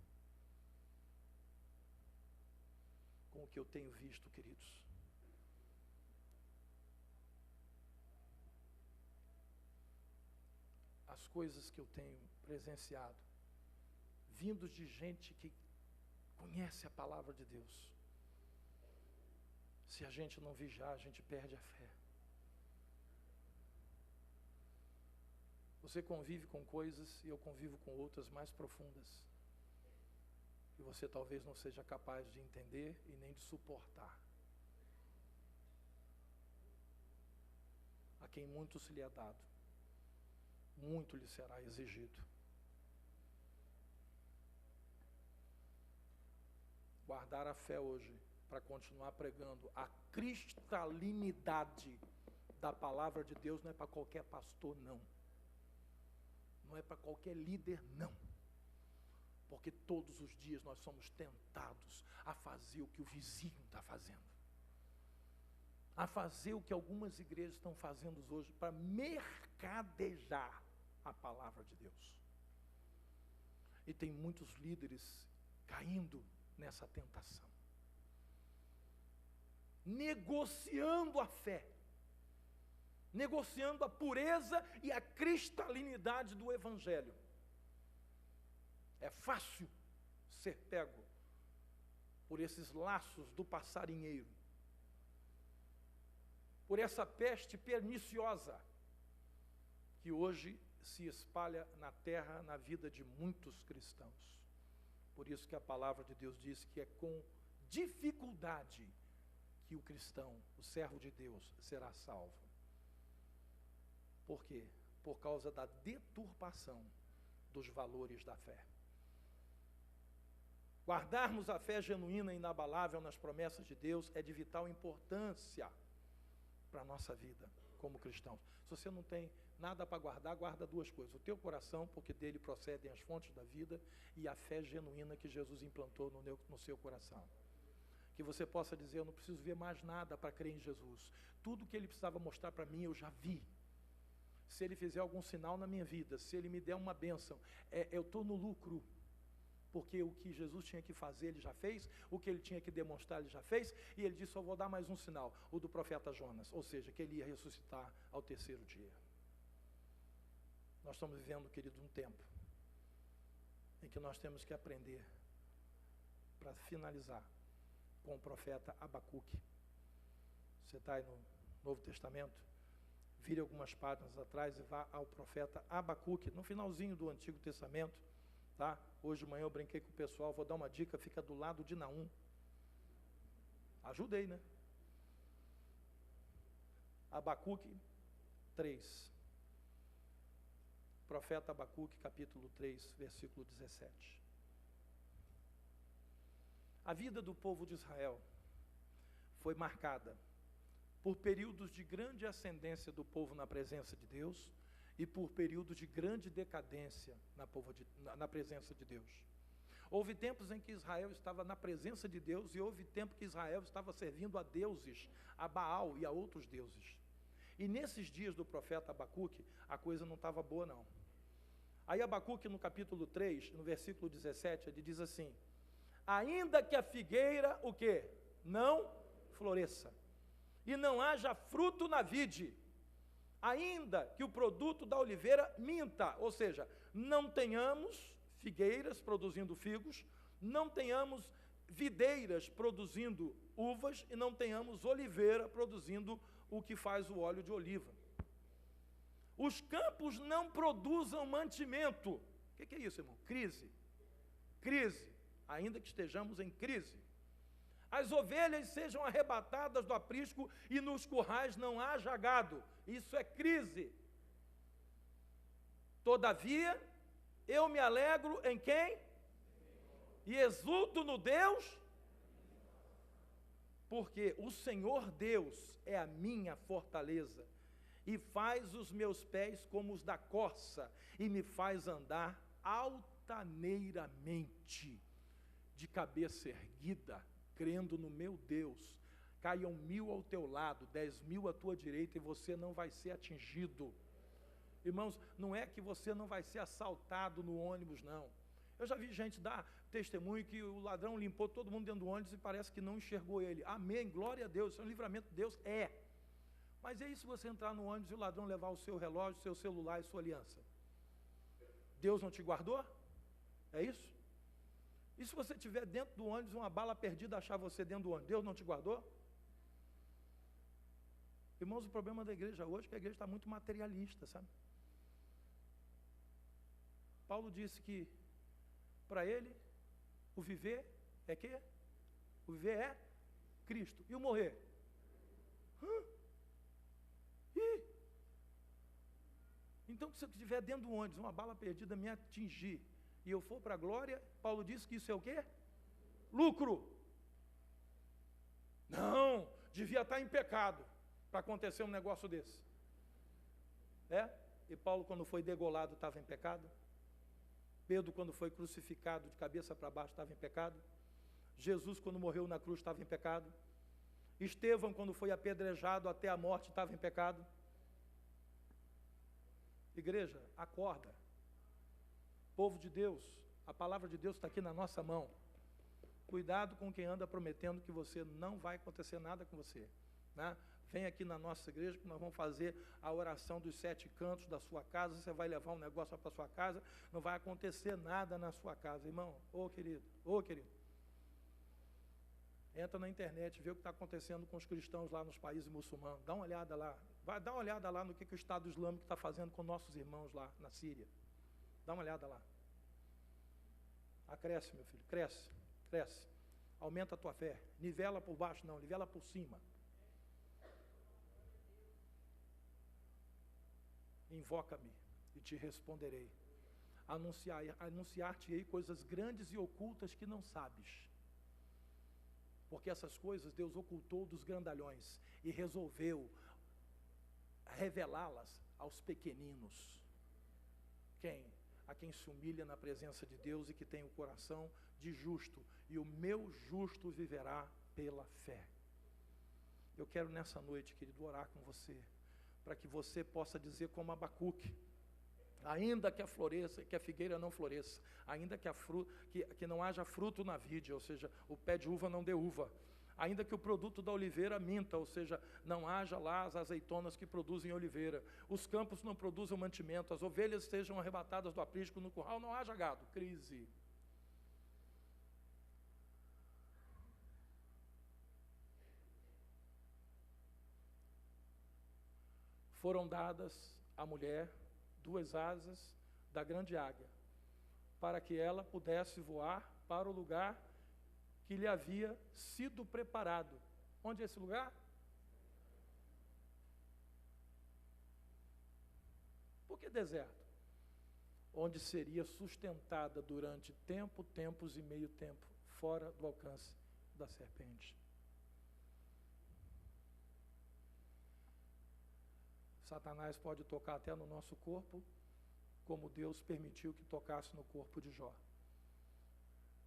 Speaker 1: Com o que eu tenho visto, queridos. A coisas que eu tenho presenciado, vindos de gente que conhece a palavra de Deus. Se a gente não vigiar, a gente perde a fé. Você convive com coisas e eu convivo com outras mais profundas. E você talvez não seja capaz de entender e nem de suportar. A quem muito se lhe é dado, muito lhe será exigido. Guardar a fé hoje, para continuar pregando a cristalinidade da palavra de Deus, não é para qualquer pastor, não. Não é para qualquer líder, não. Porque todos os dias nós somos tentados a fazer o que o vizinho está fazendo. A fazer o que algumas igrejas estão fazendo hoje para mercadejar a palavra de Deus. E tem muitos líderes caindo nessa tentação. Negociando a fé. Negociando a pureza e a cristalinidade do Evangelho. É fácil ser pego por esses laços do passarinheiro, por essa peste perniciosa que hoje se espalha na terra, na vida de muitos cristãos. Por isso que a palavra de Deus diz que é com dificuldade que o cristão, o servo de Deus, será salvo. Por quê? Por causa da deturpação dos valores da fé. Guardarmos a fé genuína e inabalável nas promessas de Deus é de vital importância para a nossa vida como cristãos. Se você não tem nada para guardar, guarda duas coisas: o teu coração, porque dele procedem as fontes da vida, e a fé genuína que Jesus implantou no seu coração. Que você possa dizer: eu não preciso ver mais nada para crer em Jesus. Tudo que ele precisava mostrar para mim, eu já vi. Se ele fizer algum sinal na minha vida, se ele me der uma bênção, eu estou no lucro. Porque o que Jesus tinha que fazer, ele já fez, o que ele tinha que demonstrar, ele já fez, e ele disse: só vou dar mais um sinal, o do profeta Jonas, ou seja, que ele ia ressuscitar ao terceiro dia. Nós estamos vivendo, querido, um tempo em que nós temos que aprender, para finalizar, com o profeta Abacuque. Você está aí no Novo Testamento? Vire algumas páginas atrás e vá ao profeta Abacuque, no finalzinho do Antigo Testamento. Tá? Hoje de manhã eu brinquei com o pessoal, vou dar uma dica, fica do lado de Naum. Ajudei, né? Abacuque 3. Profeta Abacuque, capítulo 3, versículo 17. A vida do povo de Israel foi marcada por períodos de grande ascendência do povo na presença de Deus e por períodos de grande decadência na presença de Deus. Houve tempos em que Israel estava na presença de Deus e houve tempo que Israel estava servindo a deuses, a Baal e a outros deuses. E nesses dias do profeta Abacuque, a coisa não estava boa, não. Aí Abacuque, no capítulo 3, no versículo 17, ele diz assim: ainda que a figueira, o quê? Não floresça, e não haja fruto na vide, ainda que o produto da oliveira minta, ou seja, não tenhamos figueiras produzindo figos, não tenhamos videiras produzindo uvas e não tenhamos oliveira produzindo o que faz o óleo de oliva. Os campos não produzam mantimento. O que é isso, irmão? Crise. Crise, ainda que estejamos em crise. As ovelhas sejam arrebatadas do aprisco e nos currais não haja gado. Isso é crise. Todavia, eu me alegro em quem? E exulto no Deus, porque o Senhor Deus é a minha fortaleza e faz os meus pés como os da corça e me faz andar altaneiramente, de cabeça erguida, crendo no meu Deus. Caiam 1000 ao teu lado, 10.000 à tua direita e você não vai ser atingido. Irmãos, não é que você não vai ser assaltado no ônibus, não. Eu já vi gente dar testemunho que o ladrão limpou todo mundo dentro do ônibus e parece que não enxergou ele. Amém, glória a Deus, isso é um livramento de Deus? É. Mas e aí se você entrar no ônibus e o ladrão levar o seu relógio, seu celular e sua aliança? Deus não te guardou? É isso? E se você estiver dentro do ônibus, uma bala perdida achar você dentro do ônibus, Deus não te guardou? Irmãos, o problema da igreja hoje é que a igreja está muito materialista, sabe? Paulo disse que, para ele, o viver é quê? O viver é Cristo. E o morrer? Então, se eu estiver dentro do ônibus, uma bala perdida me atingir, e eu for para a glória, Paulo disse que isso é o quê? Lucro. Não, devia estar em pecado para acontecer um negócio desse. E Paulo, quando foi degolado, estava em pecado. Pedro, quando foi crucificado de cabeça para baixo, estava em pecado. Jesus, quando morreu na cruz, estava em pecado. Estevão, quando foi apedrejado até a morte, estava em pecado. Igreja, acorda. Povo de Deus, a palavra de Deus está aqui na nossa mão. Cuidado com quem anda prometendo que você não vai acontecer nada com você, né? Vem aqui na nossa igreja que nós vamos fazer a oração dos 7 cantos da sua casa. Você vai levar um negócio para a sua casa, não vai acontecer nada na sua casa, irmão. Ô querido, entra na internet, vê o que está acontecendo com os cristãos lá nos países muçulmanos. Dá uma olhada lá. Vai dar uma olhada lá no que o Estado Islâmico está fazendo com nossos irmãos lá na Síria. Dá uma olhada lá. Cresce, meu filho, cresce. Aumenta a tua fé. Nivela por baixo, não, nivela por cima. Invoca-me e te responderei. Anunciar-te-ei coisas grandes e ocultas que não sabes. Porque essas coisas Deus ocultou dos grandalhões e resolveu revelá-las aos pequeninos. Quem? A quem se humilha na presença de Deus e que tem o coração de justo. E o meu justo viverá pela fé. Eu quero nessa noite, querido, orar com você, para que você possa dizer como Abacuque: ainda que a figueira não floresça, ainda que não haja fruto na vide, ou seja, o pé de uva não dê uva, ainda que o produto da oliveira minta, ou seja, não haja lá as azeitonas que produzem oliveira, os campos não produzam mantimento, as ovelhas sejam arrebatadas do aprisco, no curral não haja gado. Crise. Foram dadas à mulher 2 asas da grande águia, para que ela pudesse voar para o lugar que lhe havia sido preparado. Onde é esse lugar? Por que deserto? Onde seria sustentada durante tempos e meio tempo, fora do alcance da serpente. Satanás pode tocar até no nosso corpo, como Deus permitiu que tocasse no corpo de Jó.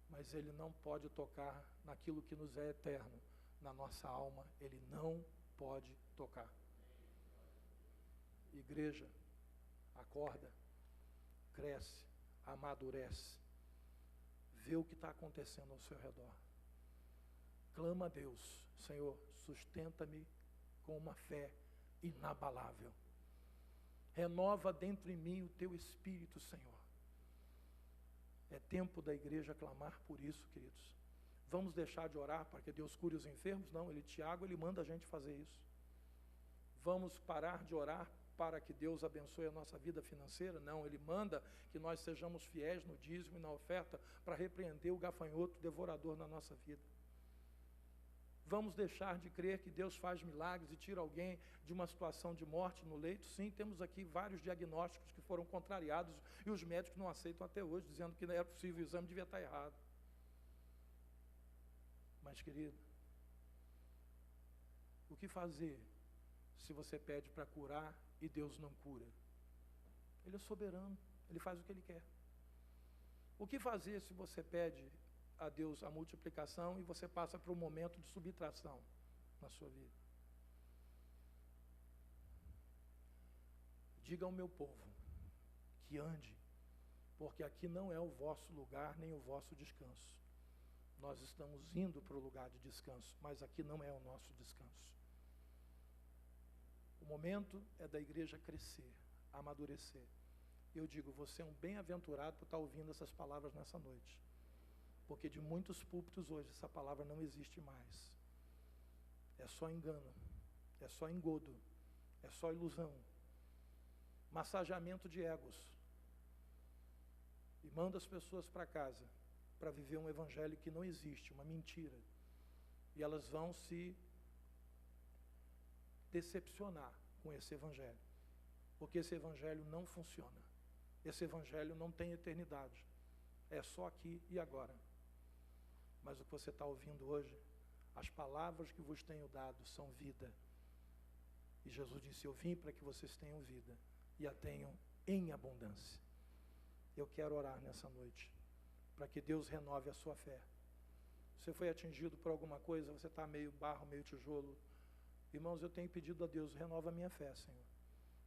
Speaker 1: Mas ele não pode tocar naquilo que nos é eterno, na nossa alma, ele não pode tocar. Igreja, acorda, cresce, amadurece, vê o que está acontecendo ao seu redor. Clama a Deus: Senhor, sustenta-me com uma fé inabalável. Renova dentro em mim o teu espírito, Senhor. É tempo da igreja clamar por isso, queridos. Vamos deixar de orar para que Deus cure os enfermos? Não, Tiago, ele manda a gente fazer isso. Vamos parar de orar para que Deus abençoe a nossa vida financeira? Não, ele manda que nós sejamos fiéis no dízimo e na oferta para repreender o gafanhoto devorador na nossa vida. Vamos deixar de crer que Deus faz milagres e tira alguém de uma situação de morte no leito? Sim, temos aqui vários diagnósticos que foram contrariados e os médicos não aceitam até hoje, dizendo que não era possível, o exame devia estar errado. Mas, querido, o que fazer se você pede para curar e Deus não cura? Ele é soberano, ele faz o que ele quer. O que fazer se você pede a Deus a multiplicação e você passa por um momento de subtração na sua vida? Diga ao meu povo que ande, porque aqui não é o vosso lugar nem o vosso descanso. Nós estamos indo para o lugar de descanso, mas aqui não é o nosso descanso. O momento é da igreja crescer, amadurecer, Eu digo, você é um bem-aventurado por estar ouvindo essas palavras nessa noite. Porque de muitos púlpitos hoje, essa palavra não existe mais. É só engano, é só engodo, é só ilusão. Massageamento de egos. E manda as pessoas para casa para viver um evangelho que não existe, uma mentira. E elas vão se decepcionar com esse evangelho. Porque esse evangelho não funciona. Esse evangelho não tem eternidade. É só aqui e agora. Mas o que você está ouvindo hoje, as palavras que vos tenho dado são vida. E Jesus disse, eu vim para que vocês tenham vida e a tenham em abundância. Eu quero orar nessa noite, para que Deus renove a sua fé. Você foi atingido por alguma coisa, você está meio barro, meio tijolo. Irmãos, eu tenho pedido a Deus, renova a minha fé, Senhor.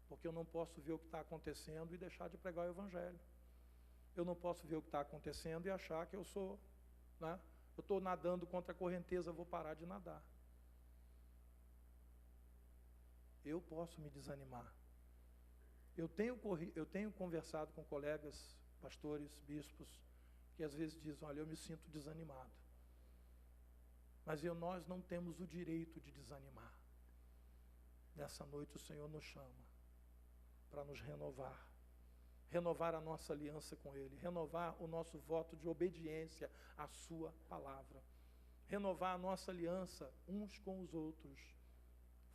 Speaker 1: Porque eu não posso ver o que está acontecendo e deixar de pregar o evangelho. Eu não posso ver o que está acontecendo e achar que eu sou, né? Eu estou nadando contra a correnteza, vou parar de nadar. Eu posso me desanimar. Eu tenho conversado com colegas, pastores, bispos, que às vezes dizem, olha, eu me sinto desanimado. Mas nós não temos o direito de desanimar. Nessa noite o Senhor nos chama para nos renovar. Renovar a nossa aliança com Ele, renovar o nosso voto de obediência à sua palavra, renovar a nossa aliança uns com os outros,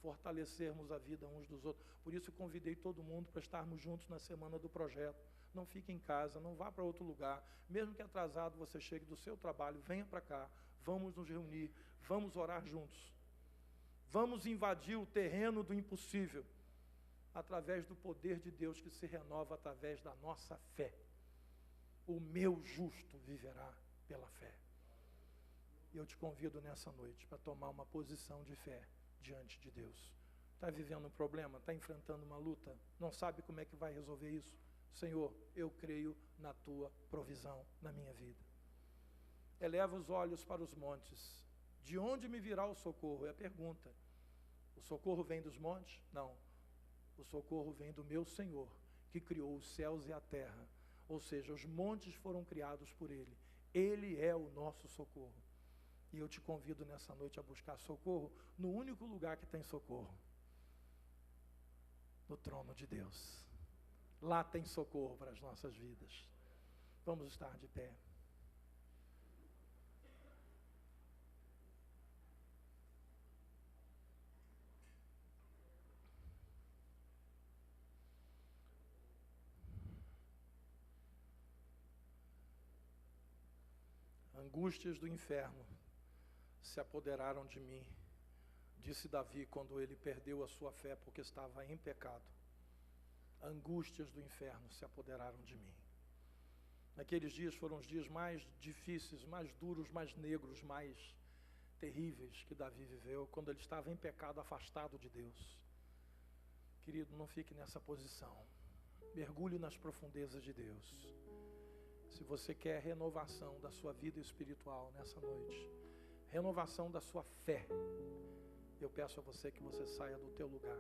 Speaker 1: fortalecermos a vida uns dos outros. Por isso eu convidei todo mundo para estarmos juntos na semana do projeto. Não fique em casa, não vá para outro lugar, mesmo que atrasado você chegue do seu trabalho, venha para cá, vamos nos reunir, vamos orar juntos, vamos invadir o terreno do impossível, através do poder de Deus que se renova através da nossa fé. O meu justo viverá pela fé. E eu te convido nessa noite para tomar uma posição de fé diante de Deus. Está vivendo um problema? Está enfrentando uma luta? Não sabe como é que vai resolver isso? Senhor, eu creio na tua provisão na minha vida. Eleva os olhos para os montes. De onde me virá o socorro? É a pergunta. O socorro vem dos montes? Não. O socorro vem do meu Senhor, que criou os céus e a terra. Ou seja, os montes foram criados por Ele. Ele é o nosso socorro. E eu te convido nessa noite a buscar socorro no único lugar que tem socorro. No trono de Deus. Lá tem socorro para as nossas vidas. Vamos estar de pé. Angústias do inferno se apoderaram de mim, disse Davi quando ele perdeu a sua fé porque estava em pecado. Angústias do inferno se apoderaram de mim. Naqueles dias foram os dias mais difíceis, mais duros, mais negros, mais terríveis que Davi viveu, quando ele estava em pecado, afastado de Deus. Querido, não fique nessa posição. Mergulhe nas profundezas de Deus. Se você quer renovação da sua vida espiritual nessa noite, renovação da sua fé, eu peço a você que você saia do teu lugar.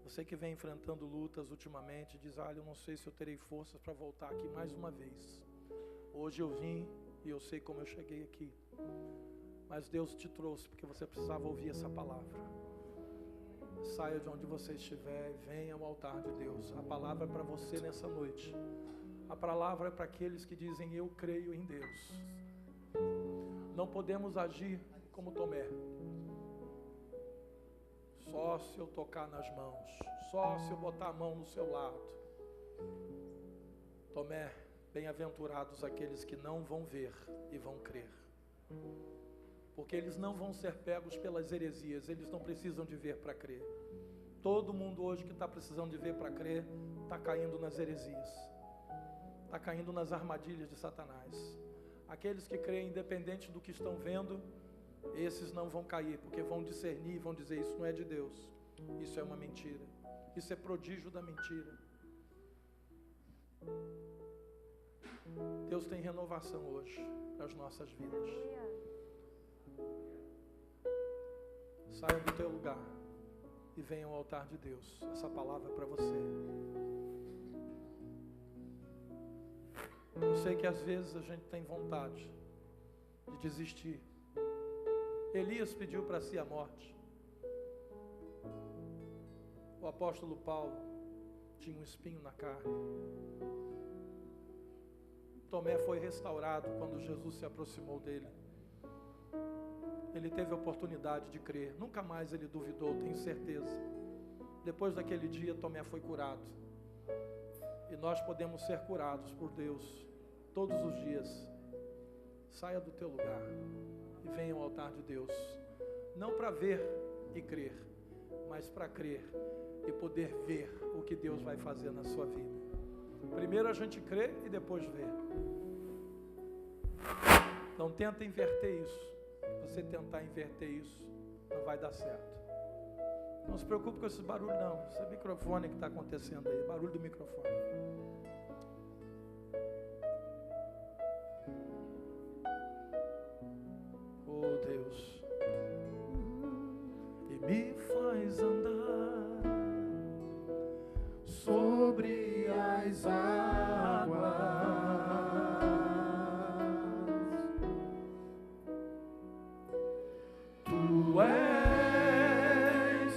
Speaker 1: Você que vem enfrentando lutas ultimamente, diz, olha, eu não sei se eu terei forças para voltar aqui mais uma vez. Hoje eu vim e eu sei como eu cheguei aqui. Mas Deus te trouxe porque você precisava ouvir essa palavra. Saia de onde você estiver e venha ao altar de Deus. A palavra é para você nessa noite. A palavra é para aqueles que dizem, eu creio em Deus. Não podemos agir como Tomé. Só se eu tocar nas mãos. Só se eu botar a mão no seu lado. Tomé, bem-aventurados aqueles que não vão ver e vão crer. Porque eles não vão ser pegos pelas heresias. Eles não precisam de ver para crer. Todo mundo hoje que está precisando de ver para crer, está caindo nas heresias. Está caindo nas armadilhas de Satanás. Aqueles que creem independente do que estão vendo, esses não vão cair, porque vão discernir e vão dizer, isso não é de Deus, isso é uma mentira, isso é prodígio da mentira. Deus tem renovação hoje nas nossas vidas. Saia do teu lugar e venha ao altar de Deus. Essa palavra é para você. Eu sei que às vezes a gente tem vontade de desistir. Elias pediu para si a morte. O apóstolo Paulo tinha um espinho na carne. Tomé foi restaurado quando Jesus se aproximou dele. Ele teve a oportunidade de crer. Nunca mais ele duvidou, tenho certeza. Depois daquele dia, Tomé foi curado. E nós podemos ser curados por Deus todos os dias. Saia do teu lugar e venha ao altar de Deus. Não para ver e crer, mas para crer e poder ver o que Deus vai fazer na sua vida. Primeiro a gente crê e depois vê. Não tenta inverter isso. Se você tentar inverter isso, não vai dar certo. Não se preocupe com esse barulho não. Esse é microfone que está acontecendo aí. Barulho do microfone. Oh Deus, e me faz andar sobre as águas. Tu és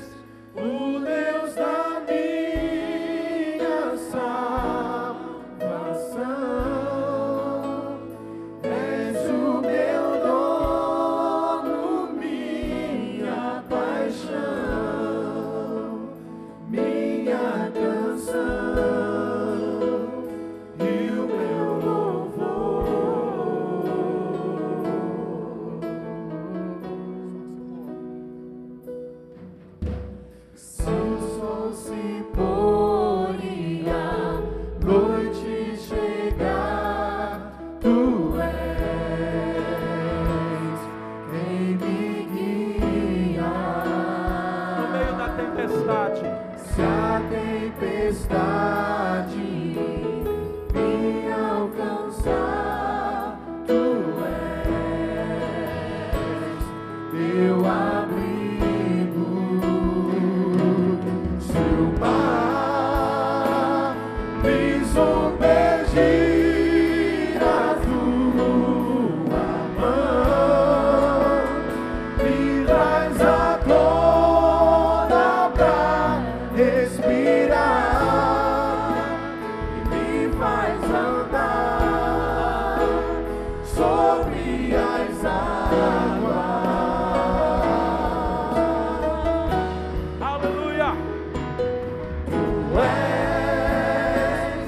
Speaker 1: o Deus da minha salvação, és o meu dono, minha paixão, minha canção e o meu louvor. Se o sol se pôr e a noite chegar, tu és quem me guia. No meio da tempestade, se a tempestade me alcançar, tu és meu abrigo. Se o mar me submergir, a tua mão me traz a glória pra respirar e me faz andar sobre as águas. Aleluia! Tu és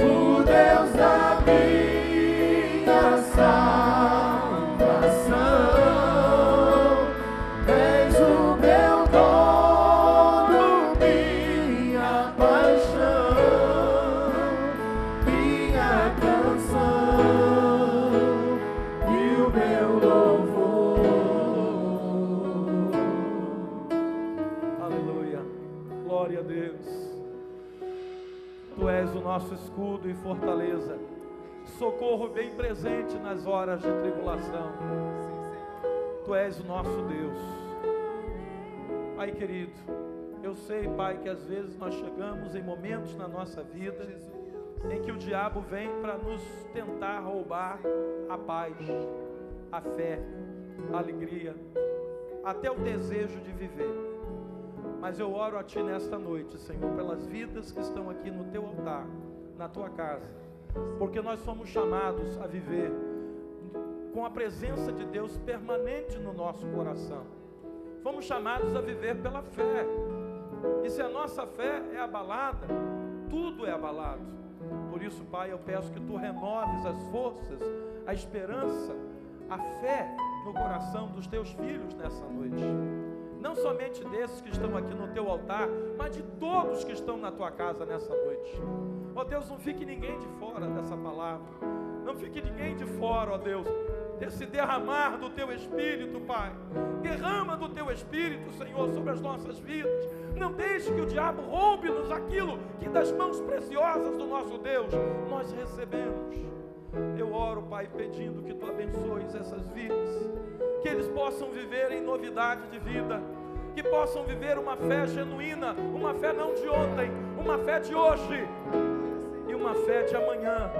Speaker 1: o Deus da minha salvação, és o meu dono, minha paixão, minha canção e o meu louvor. Aleluia, glória a Deus. Tu és o nosso escudo e fortaleza, socorro bem presente nas horas de tribulação. Tu és o nosso Deus. Pai querido, eu sei, Pai, que às vezes nós chegamos em momentos na nossa vida em que o diabo vem para nos tentar roubar a paz, a fé, a alegria, até o desejo de viver. Mas eu oro a Ti nesta noite, Senhor, pelas vidas que estão aqui no Teu altar, na Tua casa, porque nós somos chamados a viver com a presença de Deus permanente no nosso coração. Fomos chamados a viver pela fé, e se a nossa fé é abalada, tudo é abalado. Por isso, Pai, eu peço que Tu renoves as forças, a esperança, a fé no coração dos Teus filhos nessa noite. Não somente desses que estão aqui no Teu altar, mas de todos que estão na Tua casa nessa noite. Ó Deus, não fique ninguém de fora dessa palavra. Não fique ninguém de fora, ó Deus, desse derramar do Teu Espírito, Pai. Derrama do Teu Espírito, Senhor, sobre as nossas vidas. Não deixe que o diabo roube-nos aquilo que das mãos preciosas do nosso Deus nós recebemos. Eu oro, Pai, pedindo que Tu abençoes essas vidas, que eles possam viver em novidade de vida, que possam viver uma fé genuína, uma fé não de ontem, uma fé de hoje e uma fé de amanhã.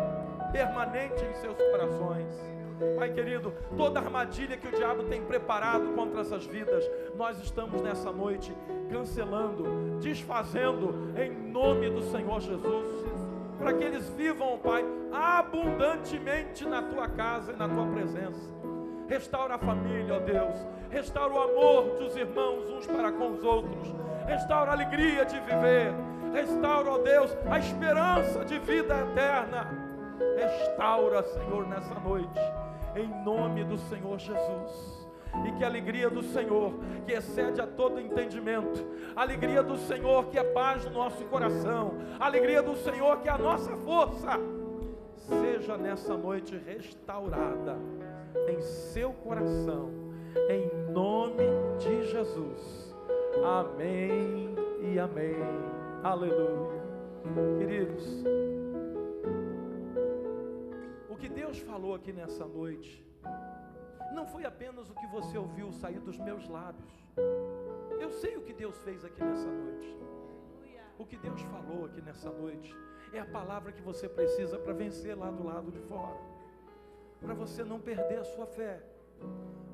Speaker 1: permanente em seus corações. Pai querido, toda armadilha que o diabo tem preparado contra essas vidas, nós estamos nessa noite cancelando, desfazendo em nome do Senhor Jesus, para que eles vivam, Pai, abundantemente na tua casa e na tua presença. Restaura a família, ó Deus, restaura o amor dos irmãos uns para com os outros, restaura a alegria de viver, restaura, ó Deus, a esperança de vida eterna. Restaura, Senhor, nessa noite, em nome do Senhor Jesus. E que a alegria do Senhor, que excede a todo entendimento, a alegria do Senhor que é paz no nosso coração, a alegria do Senhor que é a nossa força, seja nessa noite restaurada em seu coração, em nome de Jesus. Amém e amém. Aleluia. Queridos, o que Deus falou aqui nessa noite não foi apenas o que você ouviu sair dos meus lábios. Eu sei o que Deus fez aqui nessa noite. O que Deus falou aqui nessa noite é a palavra que você precisa para vencer lá do lado de fora, para você não perder a sua fé,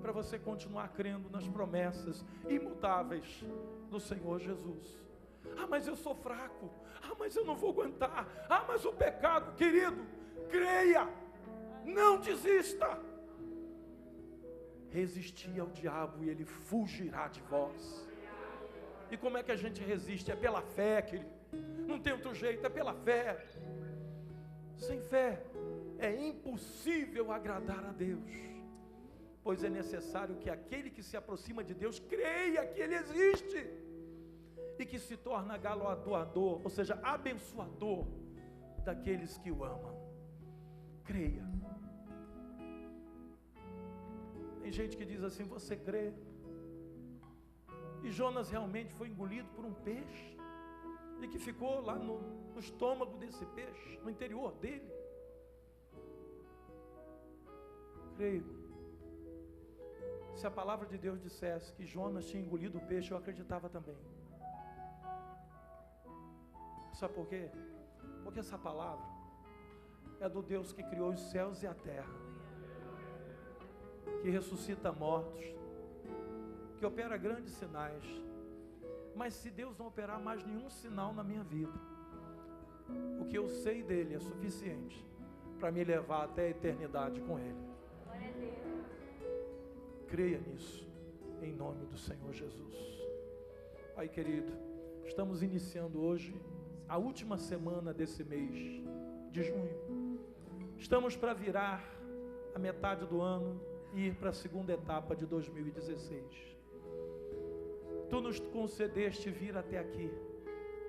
Speaker 1: para você continuar crendo nas promessas imutáveis do Senhor Jesus. Ah, mas eu sou fraco. Ah, mas eu não vou aguentar. Ah, mas o pecado, querido, creia, não desista. Resistir ao diabo e ele fugirá de vós. E como é que a gente resiste? É pela fé, querido. Não tem outro jeito, é pela fé. Sem fé é impossível agradar a Deus, pois é necessário que aquele que se aproxima de Deus creia que Ele existe e que se torna galardoador, ou seja, abençoador daqueles que o amam. Creia. Tem gente que diz assim: você crê? E Jonas realmente foi engolido por um peixe, e que ficou lá no estômago desse peixe, no interior dele. Creio. Se a palavra de Deus dissesse que Jonas tinha engolido o peixe, eu acreditava também. Sabe por quê? Porque essa palavra é do Deus que criou os céus e a terra, que ressuscita mortos, que opera grandes sinais. Mas se Deus não operar mais nenhum sinal na minha vida, o que eu sei dele é suficiente para me levar até a eternidade com ele. Creia nisso, em nome do Senhor Jesus. Pai querido, estamos iniciando hoje a última semana desse mês de junho. Estamos para virar a metade do ano e ir para a segunda etapa de 2016. Tu nos concedeste vir até aqui,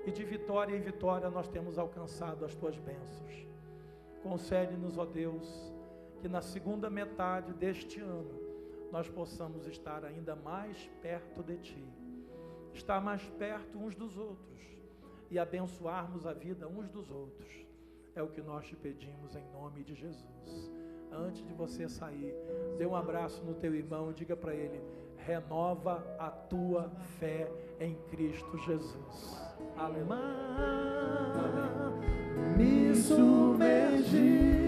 Speaker 1: e de vitória em vitória nós temos alcançado as tuas bênçãos. Concede-nos, ó Deus, que na segunda metade deste ano nós possamos estar ainda mais perto de Ti, estar mais perto uns dos outros e abençoarmos a vida uns dos outros. É o que nós te pedimos em nome de Jesus. Antes de você sair, dê um abraço no teu irmão e diga para ele: renova a tua fé em Cristo Jesus. Aleluia.
Speaker 2: Me submergi